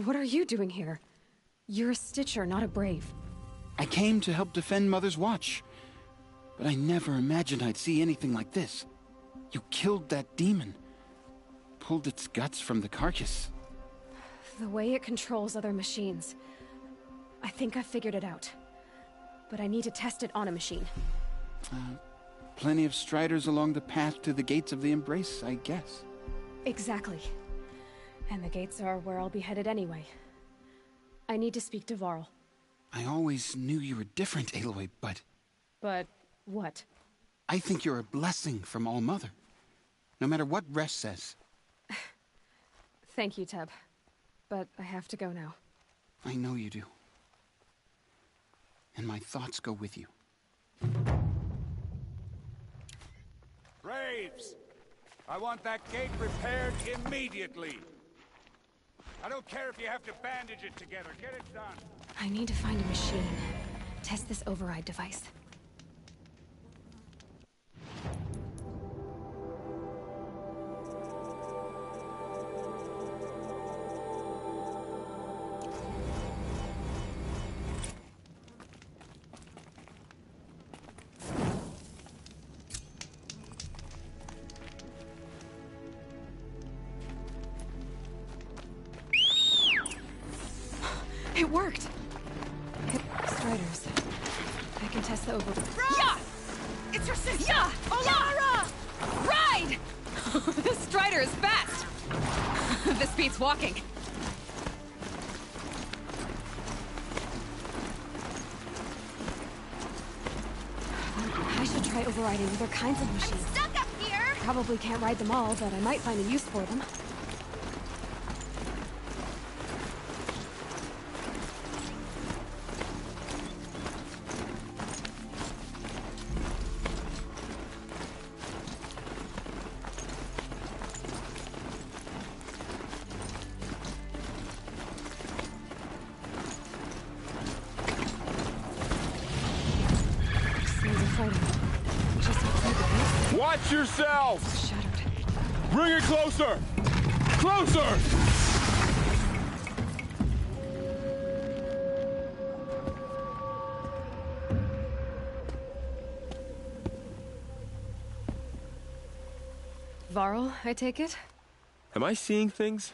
What are you doing here? You're a Stitcher, not a Brave. I came to help defend Mother's Watch. But I never imagined I'd see anything like this. You killed that demon. Pulled its guts from the carcass. The way it controls other machines. I think I figured it out. But I need to test it on a machine. Plenty of striders along the path to the gates of the Embrace, I guess. Exactly. And the gates are where I'll be headed anyway. I need to speak to Varl. I always knew you were different, Aloy, but... But what? I think you're a blessing from All-Mother. No matter what Resh says. Thank you, Teb. But I have to go now. I know you do. And my thoughts go with you. Braves! I want that gate repaired immediately. I don't care if you have to bandage it together. Get it done. I need to find a machine. Test this override device. It worked! Striders. I can test the override. Yeah! It's her sister! Yeah! Olara! Ride! This Strider is fast! This beats walking. I should try overriding other kinds of machines. I'm stuck up here! Probably can't ride them all, but I might find a use for them. Watch yourself! Bring it closer! Closer! Varl, I take it? Am I seeing things?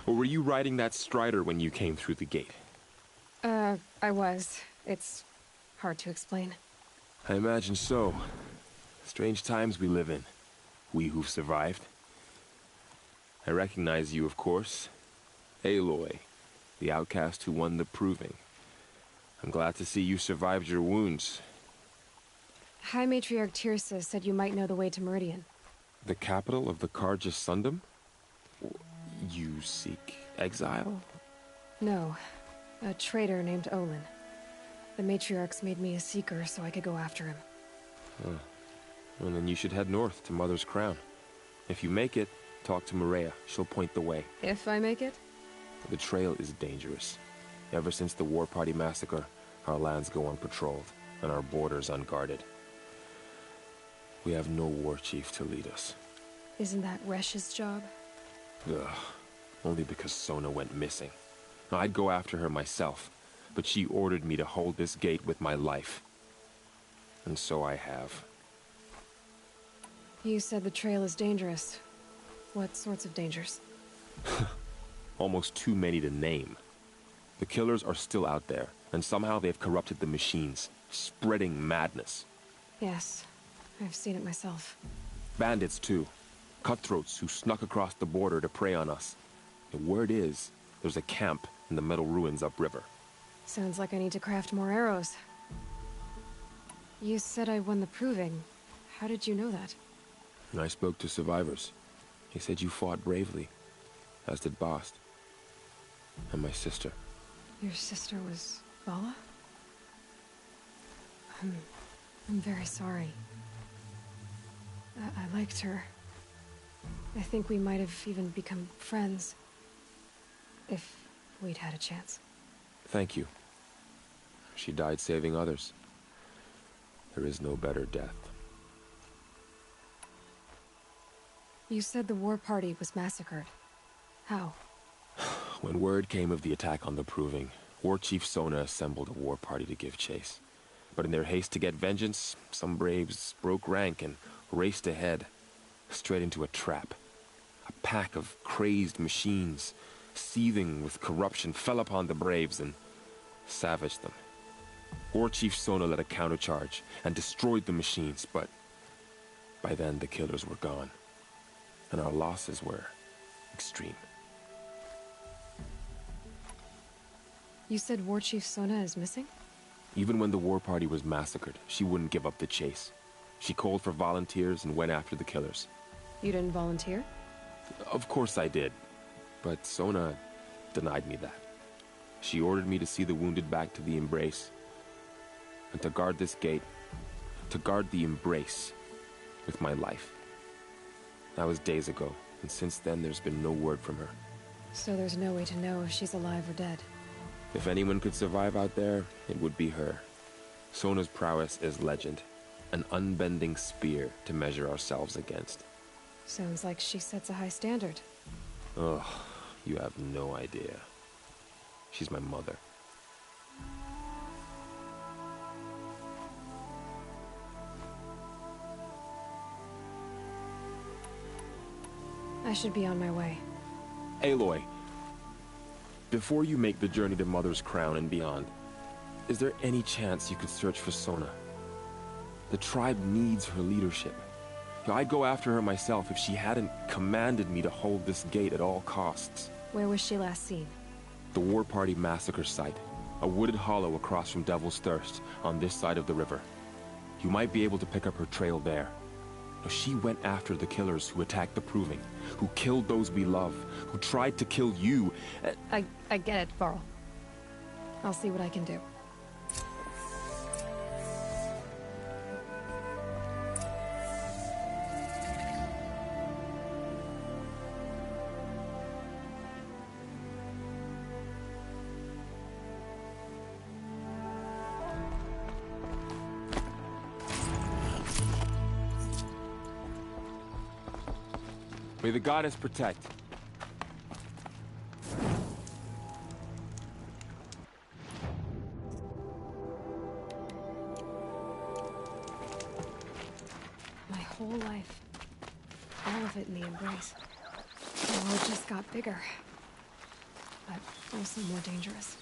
Or were you riding that Strider when you came through the gate? I was. It's hard to explain. I imagine so. Strange times we live in. We who've survived. I recognize you, of course. Aloy, the outcast who won the Proving. I'm glad to see you survived your wounds. High Matriarch Tirsa said you might know the way to Meridian. The capital of the Carja Sundom? You seek exile? No. A traitor named Olin. The Matriarchs made me a seeker so I could go after him. Huh. Well, then you should head north to Mother's Crown. If you make it, talk to Maria. She'll point the way. If I make it? The trail is dangerous. Ever since the War Party massacre, our lands go unpatrolled, and our borders unguarded. We have no war chief to lead us. Isn't that Resh's job? Ugh. Only because Sona went missing. I'd go after her myself, but she ordered me to hold this gate with my life. And so I have. You said the trail is dangerous. What sorts of dangers? Almost too many to name. The killers are still out there, and somehow they've corrupted the machines, spreading madness. Yes, I've seen it myself. Bandits, too. Cutthroats who snuck across the border to prey on us. The word is, there's a camp in the metal ruins upriver. Sounds like I need to craft more arrows. You said I won the Proving. How did you know that? I spoke to survivors. They said you fought bravely, as did Bast. And my sister. Your sister was Vala? I'm very sorry. I liked her. I think we might have even become friends. If we'd had a chance. Thank you. She died saving others. There is no better death. You said the war party was massacred. How? When word came of the attack on the Proving, War Chief Sona assembled a war party to give chase. But in their haste to get vengeance, some braves broke rank and raced ahead, straight into a trap. A pack of crazed machines, seething with corruption, fell upon the braves and savaged them. War Chief Sona led a countercharge and destroyed the machines, but by then the killers were gone, and our losses were extreme. You said War Chief Sona is missing? Even when the war party was massacred, she wouldn't give up the chase. She called for volunteers and went after the killers. You didn't volunteer? Of course I did, but Sona denied me that. She ordered me to see the wounded back to the Embrace, and to guard this gate, to guard the Embrace with my life. That was days ago, and since then there's been no word from her. So there's no way to know if she's alive or dead. If anyone could survive out there, it would be her. Sona's prowess is legend, an unbending spear to measure ourselves against. Sounds like she sets a high standard. Ugh, you have no idea. She's my mother. I should be on my way. Aloy, before you make the journey to Mother's Crown and beyond, is there any chance you could search for Sona? The tribe needs her leadership. I'd go after her myself if she hadn't commanded me to hold this gate at all costs. Where was she last seen? The War Party massacre site. A wooded hollow across from Devil's Thirst, on this side of the river. You might be able to pick up her trail there. She went after the killers who attacked the Proving, who killed those we love, who tried to kill you. I get it, Varl. I'll see what I can do. May the goddess protect. My whole life. All of it in the Embrace. The world just got bigger. But also more dangerous.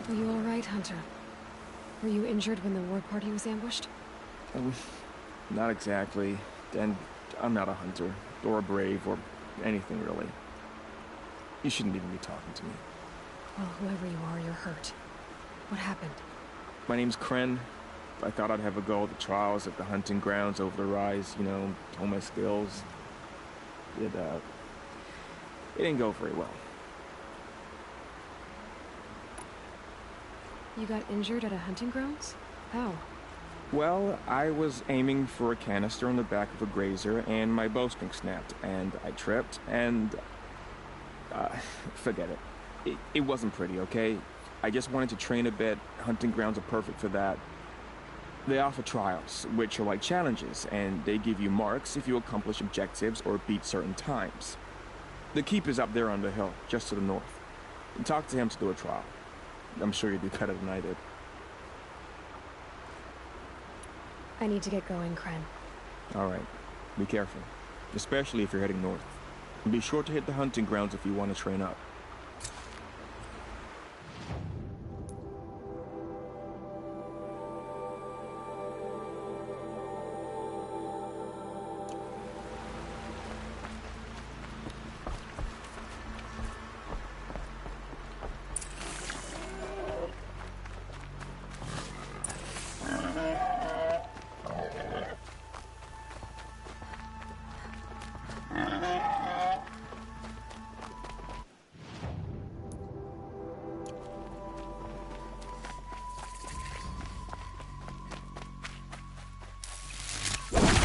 Are you all right, Hunter? Were you injured when the war party was ambushed? Not exactly. And I'm not a hunter, or a brave, or anything really. You shouldn't even be talking to me. Well, whoever you are, you're hurt. What happened? My name's Kren. I thought I'd have a go at the trials at the hunting grounds over the rise, you know, hone my skills. It didn't go very well. You got injured at a hunting grounds? How? Well, I was aiming for a canister on the back of a grazer, and my bowstring snapped, and I tripped, and... forget it. It wasn't pretty, okay? I just wanted to train a bit. Hunting grounds are perfect for that. They offer trials, which are like challenges, and they give you marks if you accomplish objectives or beat certain times. The keep is up there on the hill, just to the north. Talk to him to do a trial. I'm sure you'd do better than I did. I need to get going, Kren. All right. Be careful. Especially if you're heading north. And be sure to hit the hunting grounds if you want to train up.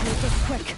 Make this quick.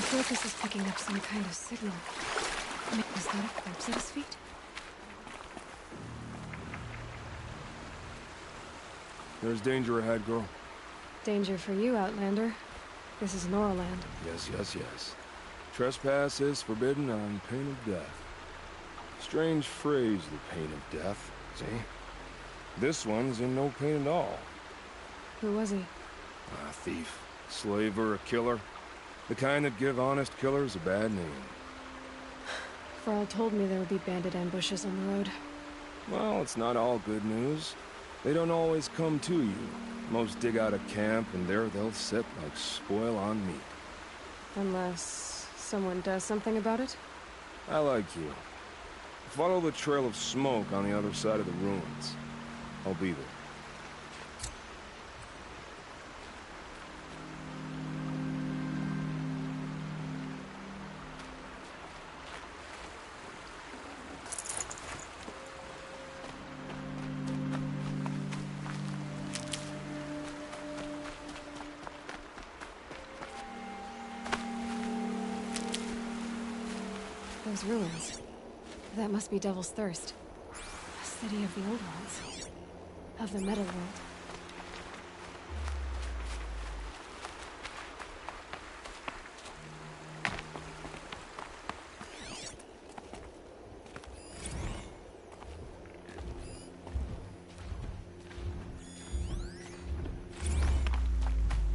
Focus is picking up some kind of signal. Is that a corpse at his feet? There's danger ahead, girl. Danger for you, Outlander. This is Noraland. Yes, yes, yes. Trespass is forbidden on pain of death. Strange phrase, the pain of death, see? This one's in no pain at all. Who was he? A thief, slaver, a killer. The kind that give honest killers a bad name. Varl told me there would be bandit ambushes on the road. Well, it's not all good news. They don't always come to you. Most dig out a camp, and there they'll sit like spoil on meat. Unless someone does something about it? I like you. Follow the trail of smoke on the other side of the ruins. I'll be there. Those ruins. That must be Devil's Thirst. A city of the old ones. Of the Metal World.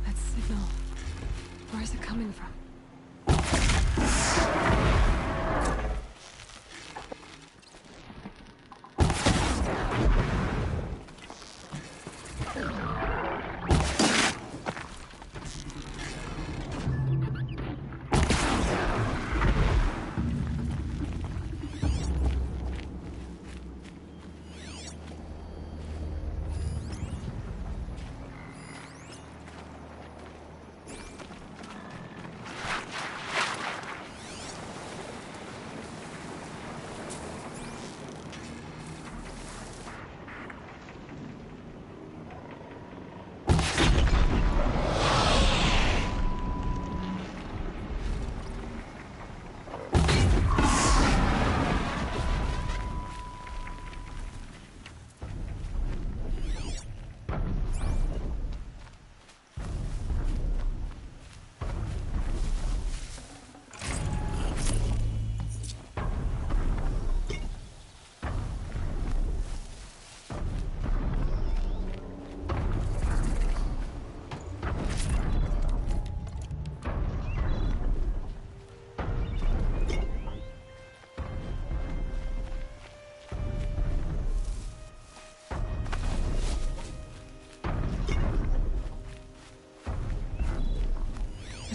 That signal. Where is it coming from?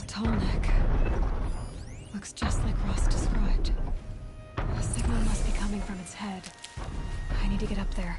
Tallneck. Looks just like Ross described. A signal must be coming from its head. I need to get up there.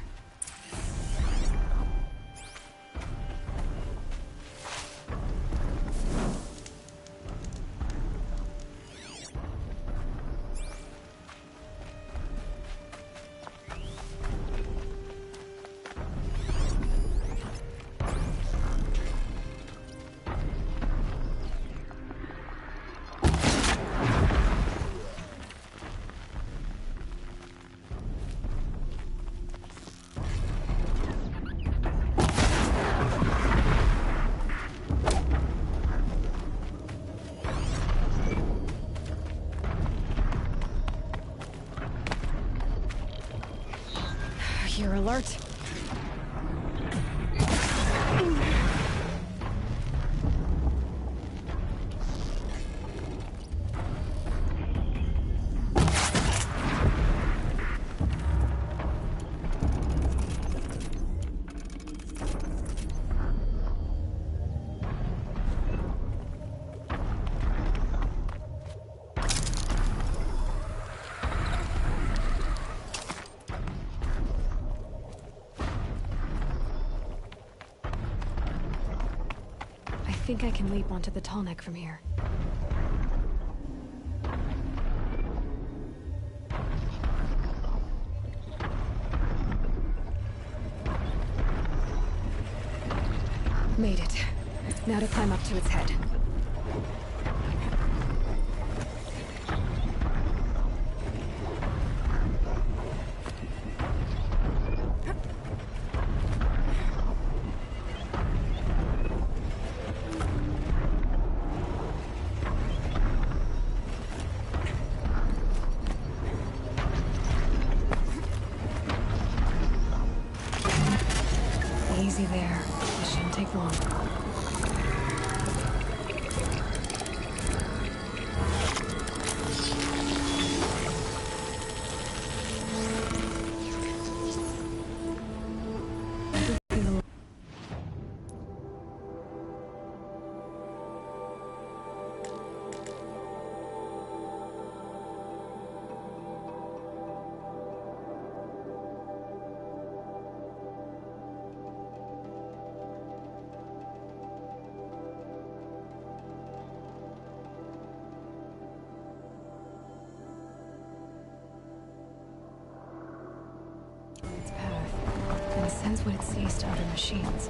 You're alert. I think I can leap onto the Tallneck from here. Made it. Now to climb up to its head. Easy there. It shouldn't take long. Its path, and sends what it sees to other machines.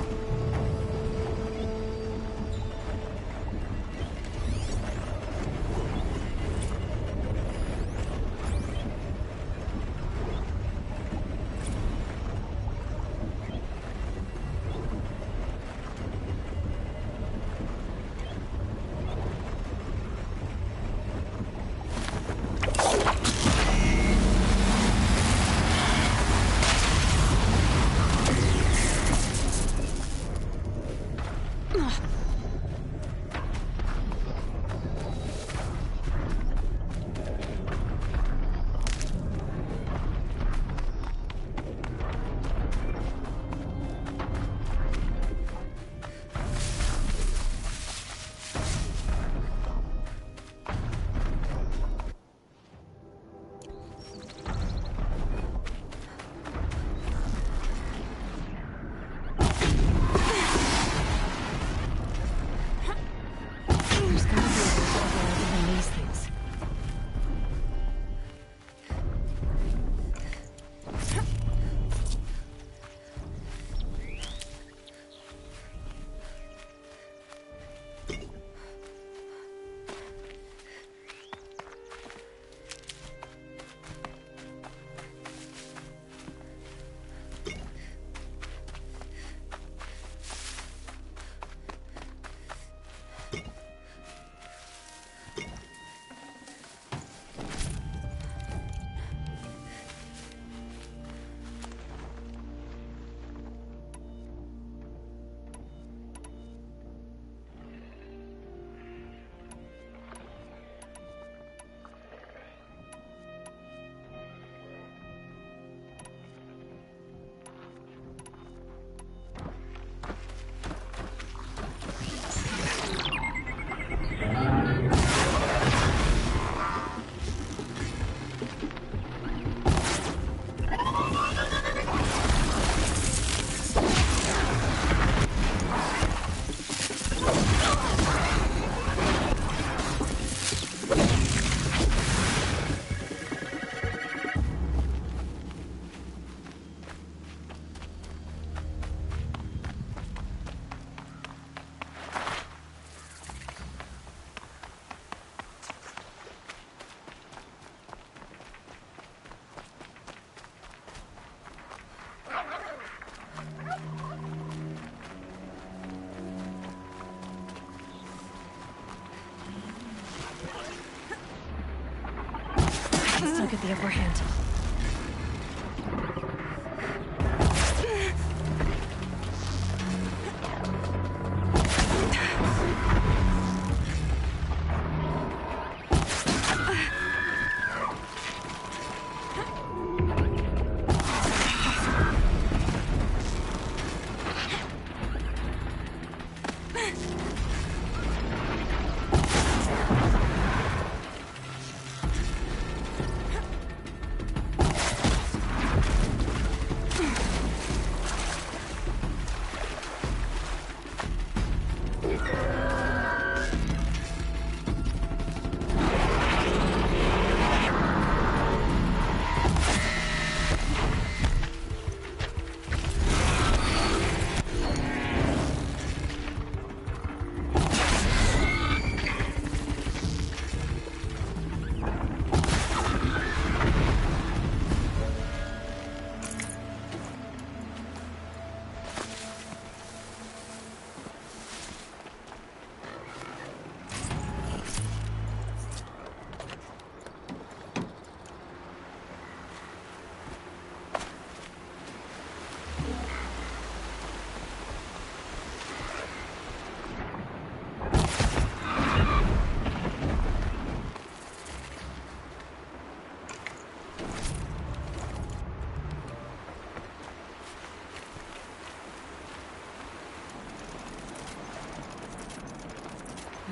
can still get the upper hand.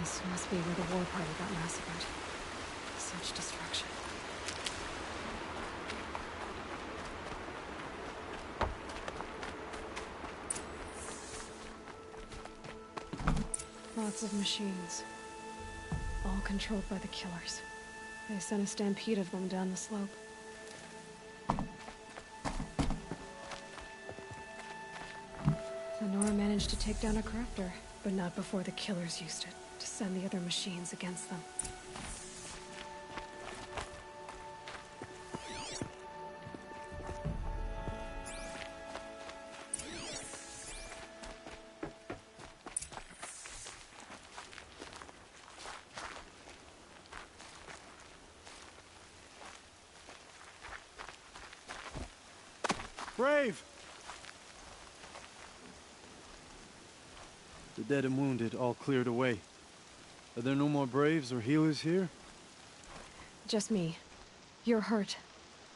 This must be where the war party got massacred. Such destruction. Lots of machines. All controlled by the killers. They sent a stampede of them down the slope. Lenora managed to take down a crafter, but not before the killers used it to send the other machines against them. Brave! The dead and wounded all cleared away. Are there no more Braves or healers here? Just me. You're hurt.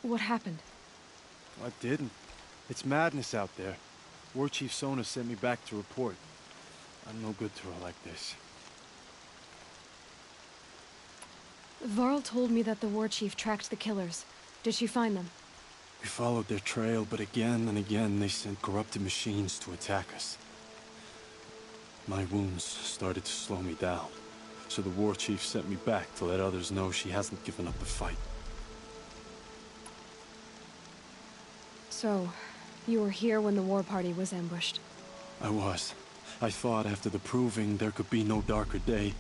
What happened? I didn't. It's madness out there. War Chief Sona sent me back to report. I'm no good to her like this. Varl told me that the war chief tracked the killers. Did she find them? We followed their trail, but again and again they sent corrupted machines to attack us. My wounds started to slow me down, so the war chief sent me back to let others know she hasn't given up the fight. So, you were here when the war party was ambushed? I was. I thought after the proving there could be no darker day,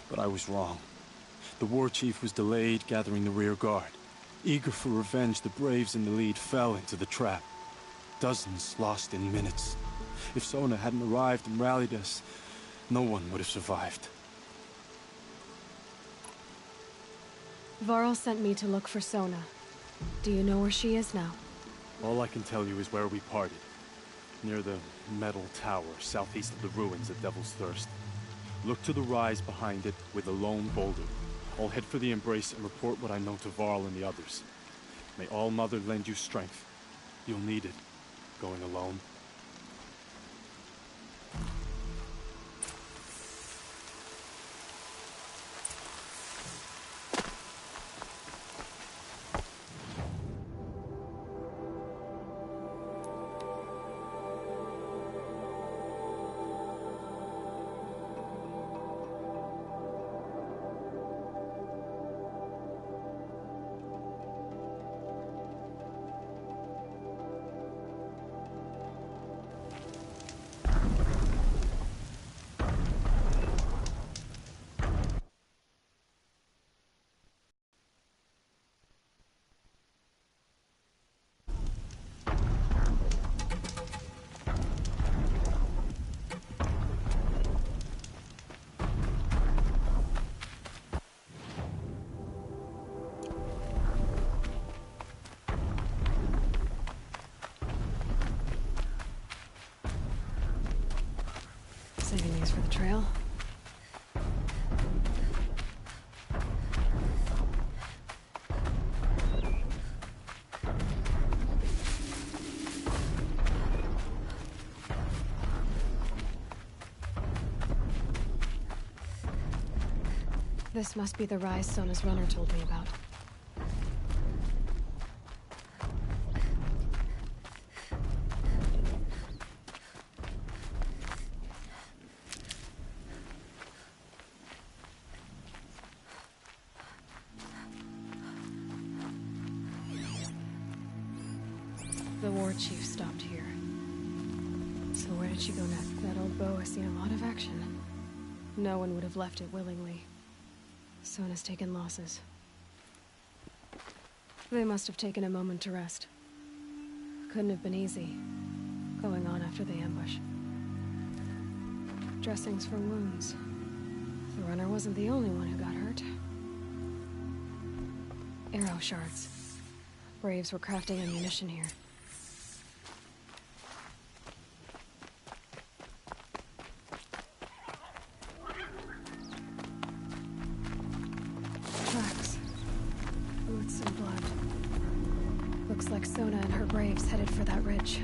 but I was wrong. The war chief was delayed gathering the rear guard. Eager for revenge, the Braves in the lead fell into the trap. Dozens lost in minutes. If Sona hadn't arrived and rallied us, no one would have survived. Varl sent me to look for Sona. Do you know where she is now? All I can tell you is where we parted. Near the metal tower, southeast of the ruins at Devil's Thirst. Look to the rise behind it with a lone boulder. I'll head for the Embrace and report what I know to Varl and the others. May All Mother lend you strength. You'll need it, going alone. trail. This must be the rise Sona's runner told me about. The war chief stopped here. So where did she go next? That old bow has seen a lot of action. No one would have left it willingly. Sona's taken losses. They must have taken a moment to rest. Couldn't have been easy, going on after the ambush. Dressings for wounds. The runner wasn't the only one who got hurt. Arrow shards. Braves were crafting ammunition here. Tracks. Boots and blood. Looks like Sona and her braves headed for that ridge.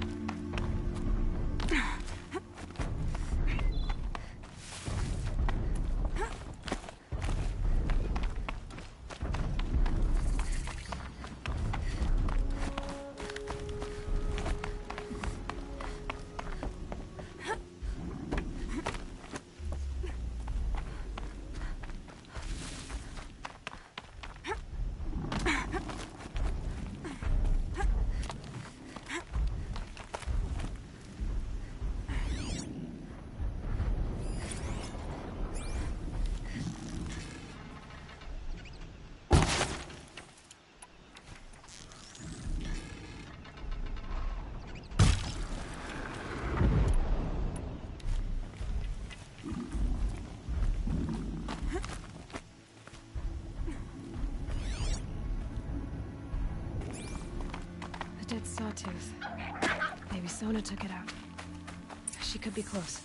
Dead sawtooth. Maybe Sona took it out. She could be close.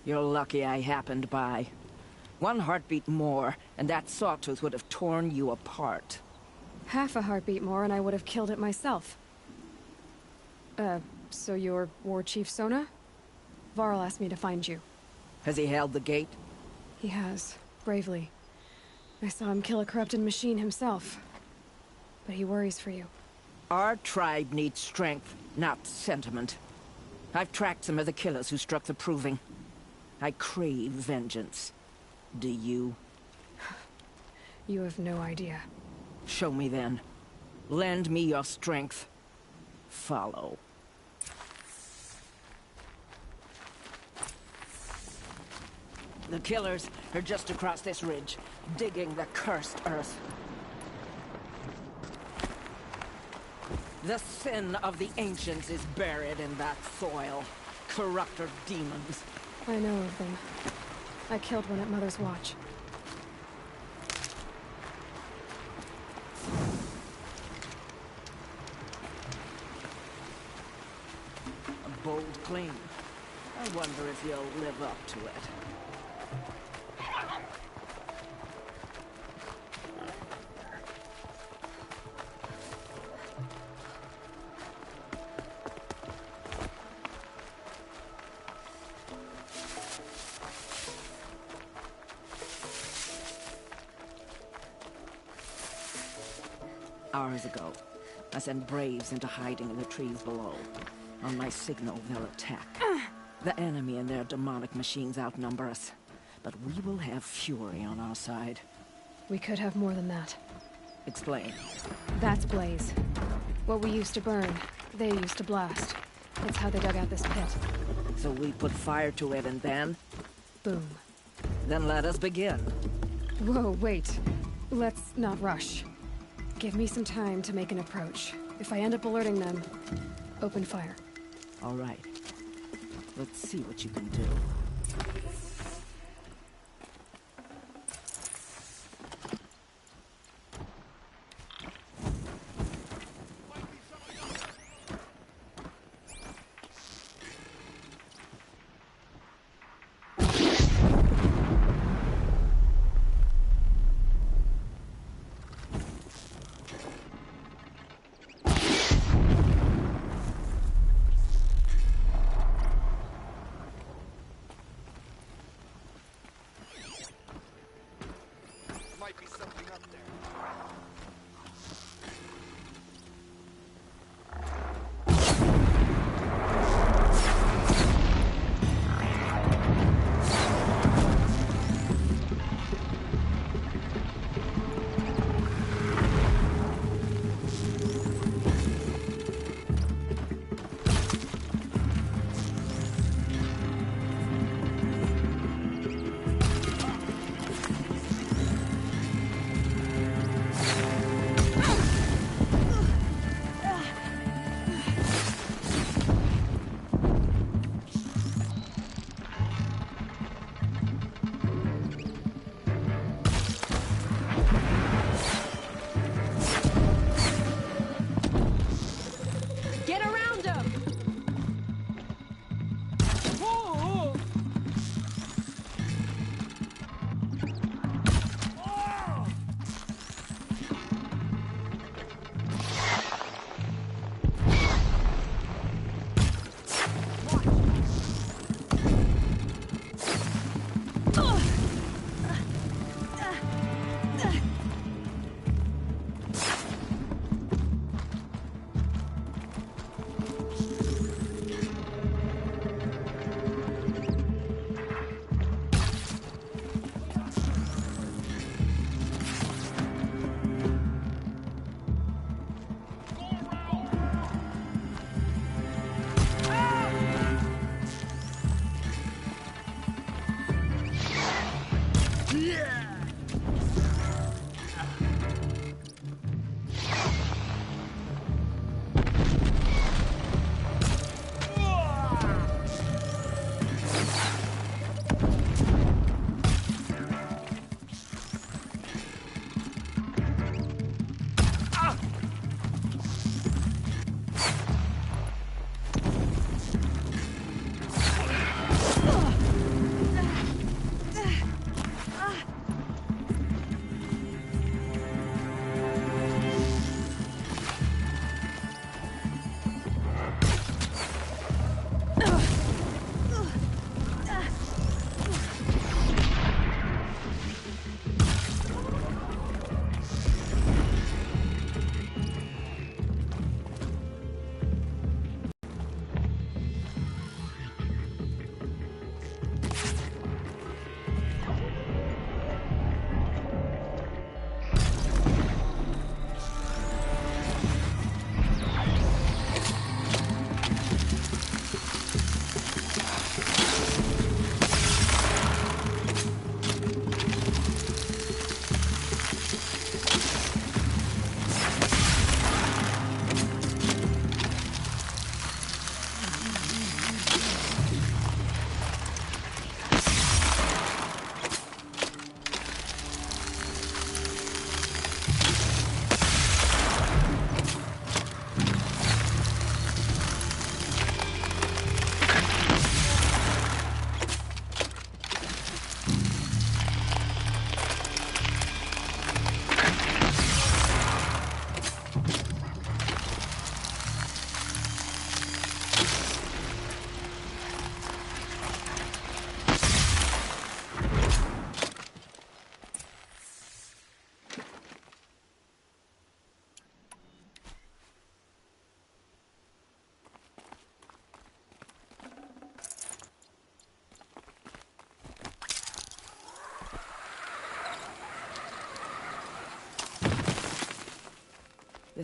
You're lucky I happened by. One heartbeat more, and that sawtooth would have torn you apart. Half a heartbeat more and I would have killed it myself. So you're War Chief Sona? Varl asked me to find you. Has he held the gate? He has, bravely. I saw him kill a corrupted machine himself. But he worries for you. Our tribe needs strength, not sentiment. I've tracked some of the killers who struck the Proving. I crave vengeance. Do you? You have no idea. Show me then. Lend me your strength. Follow. The killers are just across this ridge, digging the cursed earth. The sin of the ancients is buried in that soil. Corrupter demons. I know of them. I killed one at Mother's Watch. A bold claim. I wonder if you'll live up to it. Hours ago, I sent Braves into hiding in the trees below. On my signal, they'll attack. The enemy and their demonic machines outnumber us. But we will have fury on our side. We could have more than that. Explain. That's Blaze. What we used to burn, they used to blast. It's how they dug out this pit. So we put fire to it and then? Boom. Then let us begin. Whoa, wait. Let's not rush. Give me some time to make an approach. If I end up alerting them, open fire. All right. Let's see what you can do.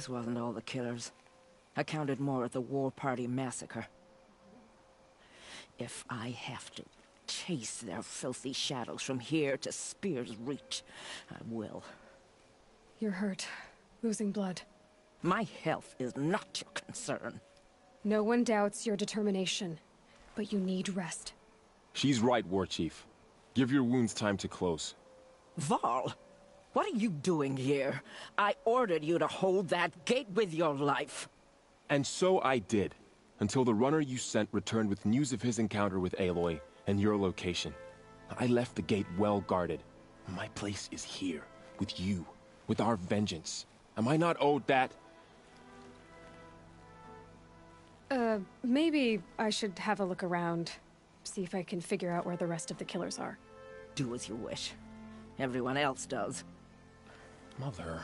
This wasn't all the killers. I counted more at the War Party massacre. If I have to chase their filthy shadows from here to Spear's Reach, I will. You're hurt. Losing blood. My health is not your concern. No one doubts your determination, but you need rest. She's right, War Chief. Give your wounds time to close. Varl, what are you doing here? I ordered you to hold that gate with your life. And so I did, until the runner you sent returned with news of his encounter with Aloy and your location. I left the gate well guarded. My place is here, with you, with our vengeance. Am I not owed that? Maybe I should have a look around. See if I can figure out where the rest of the killers are. Do as you wish. Everyone else does. Mother...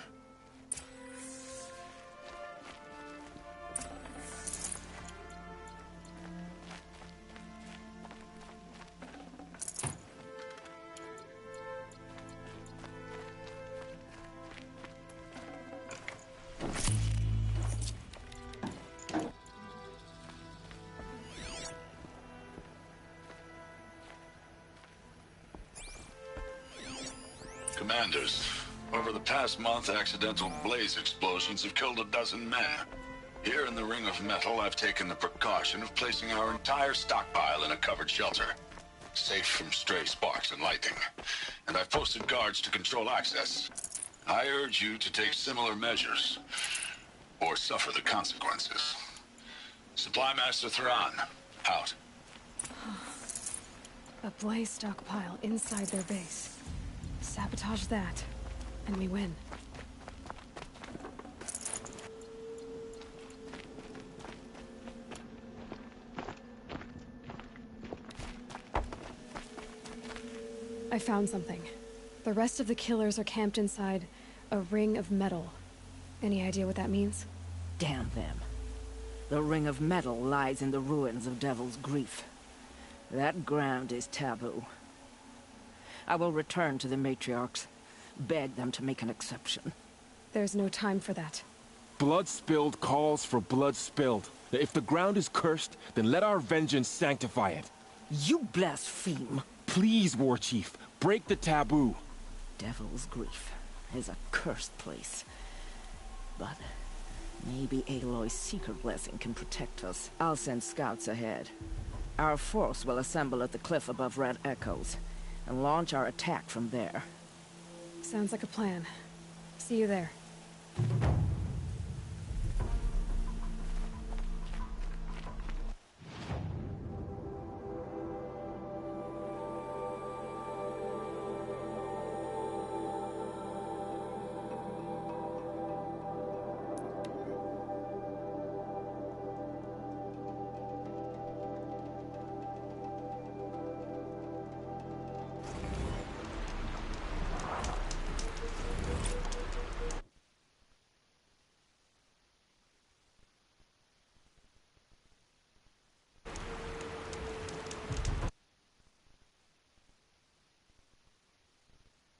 Commanders, over the past month, accidental blaze explosions have killed a dozen men. Here in the Ring of Metal, I've taken the precaution of placing our entire stockpile in a covered shelter, safe from stray sparks and lightning. And I've posted guards to control access. I urge you to take similar measures, or suffer the consequences. Supply Master Thrawn, out. A blaze stockpile inside their base. Sabotage that, and we win. I found something. The rest of the killers are camped inside a ring of metal. Any idea what that means? Damn them. The Ring of Metal lies in the ruins of Devil's Grief. That ground is taboo. I will return to the matriarchs, beg them to make an exception. There's no time for that. Blood spilled calls for blood spilled. If the ground is cursed, then let our vengeance sanctify it. You blaspheme. Please, War Chief, break the taboo. Devil's Grief is a cursed place. But maybe Aloy's secret blessing can protect us. I'll send scouts ahead. Our force will assemble at the cliff above Red Echoes, and launch our attack from there. Sounds like a plan. See you there.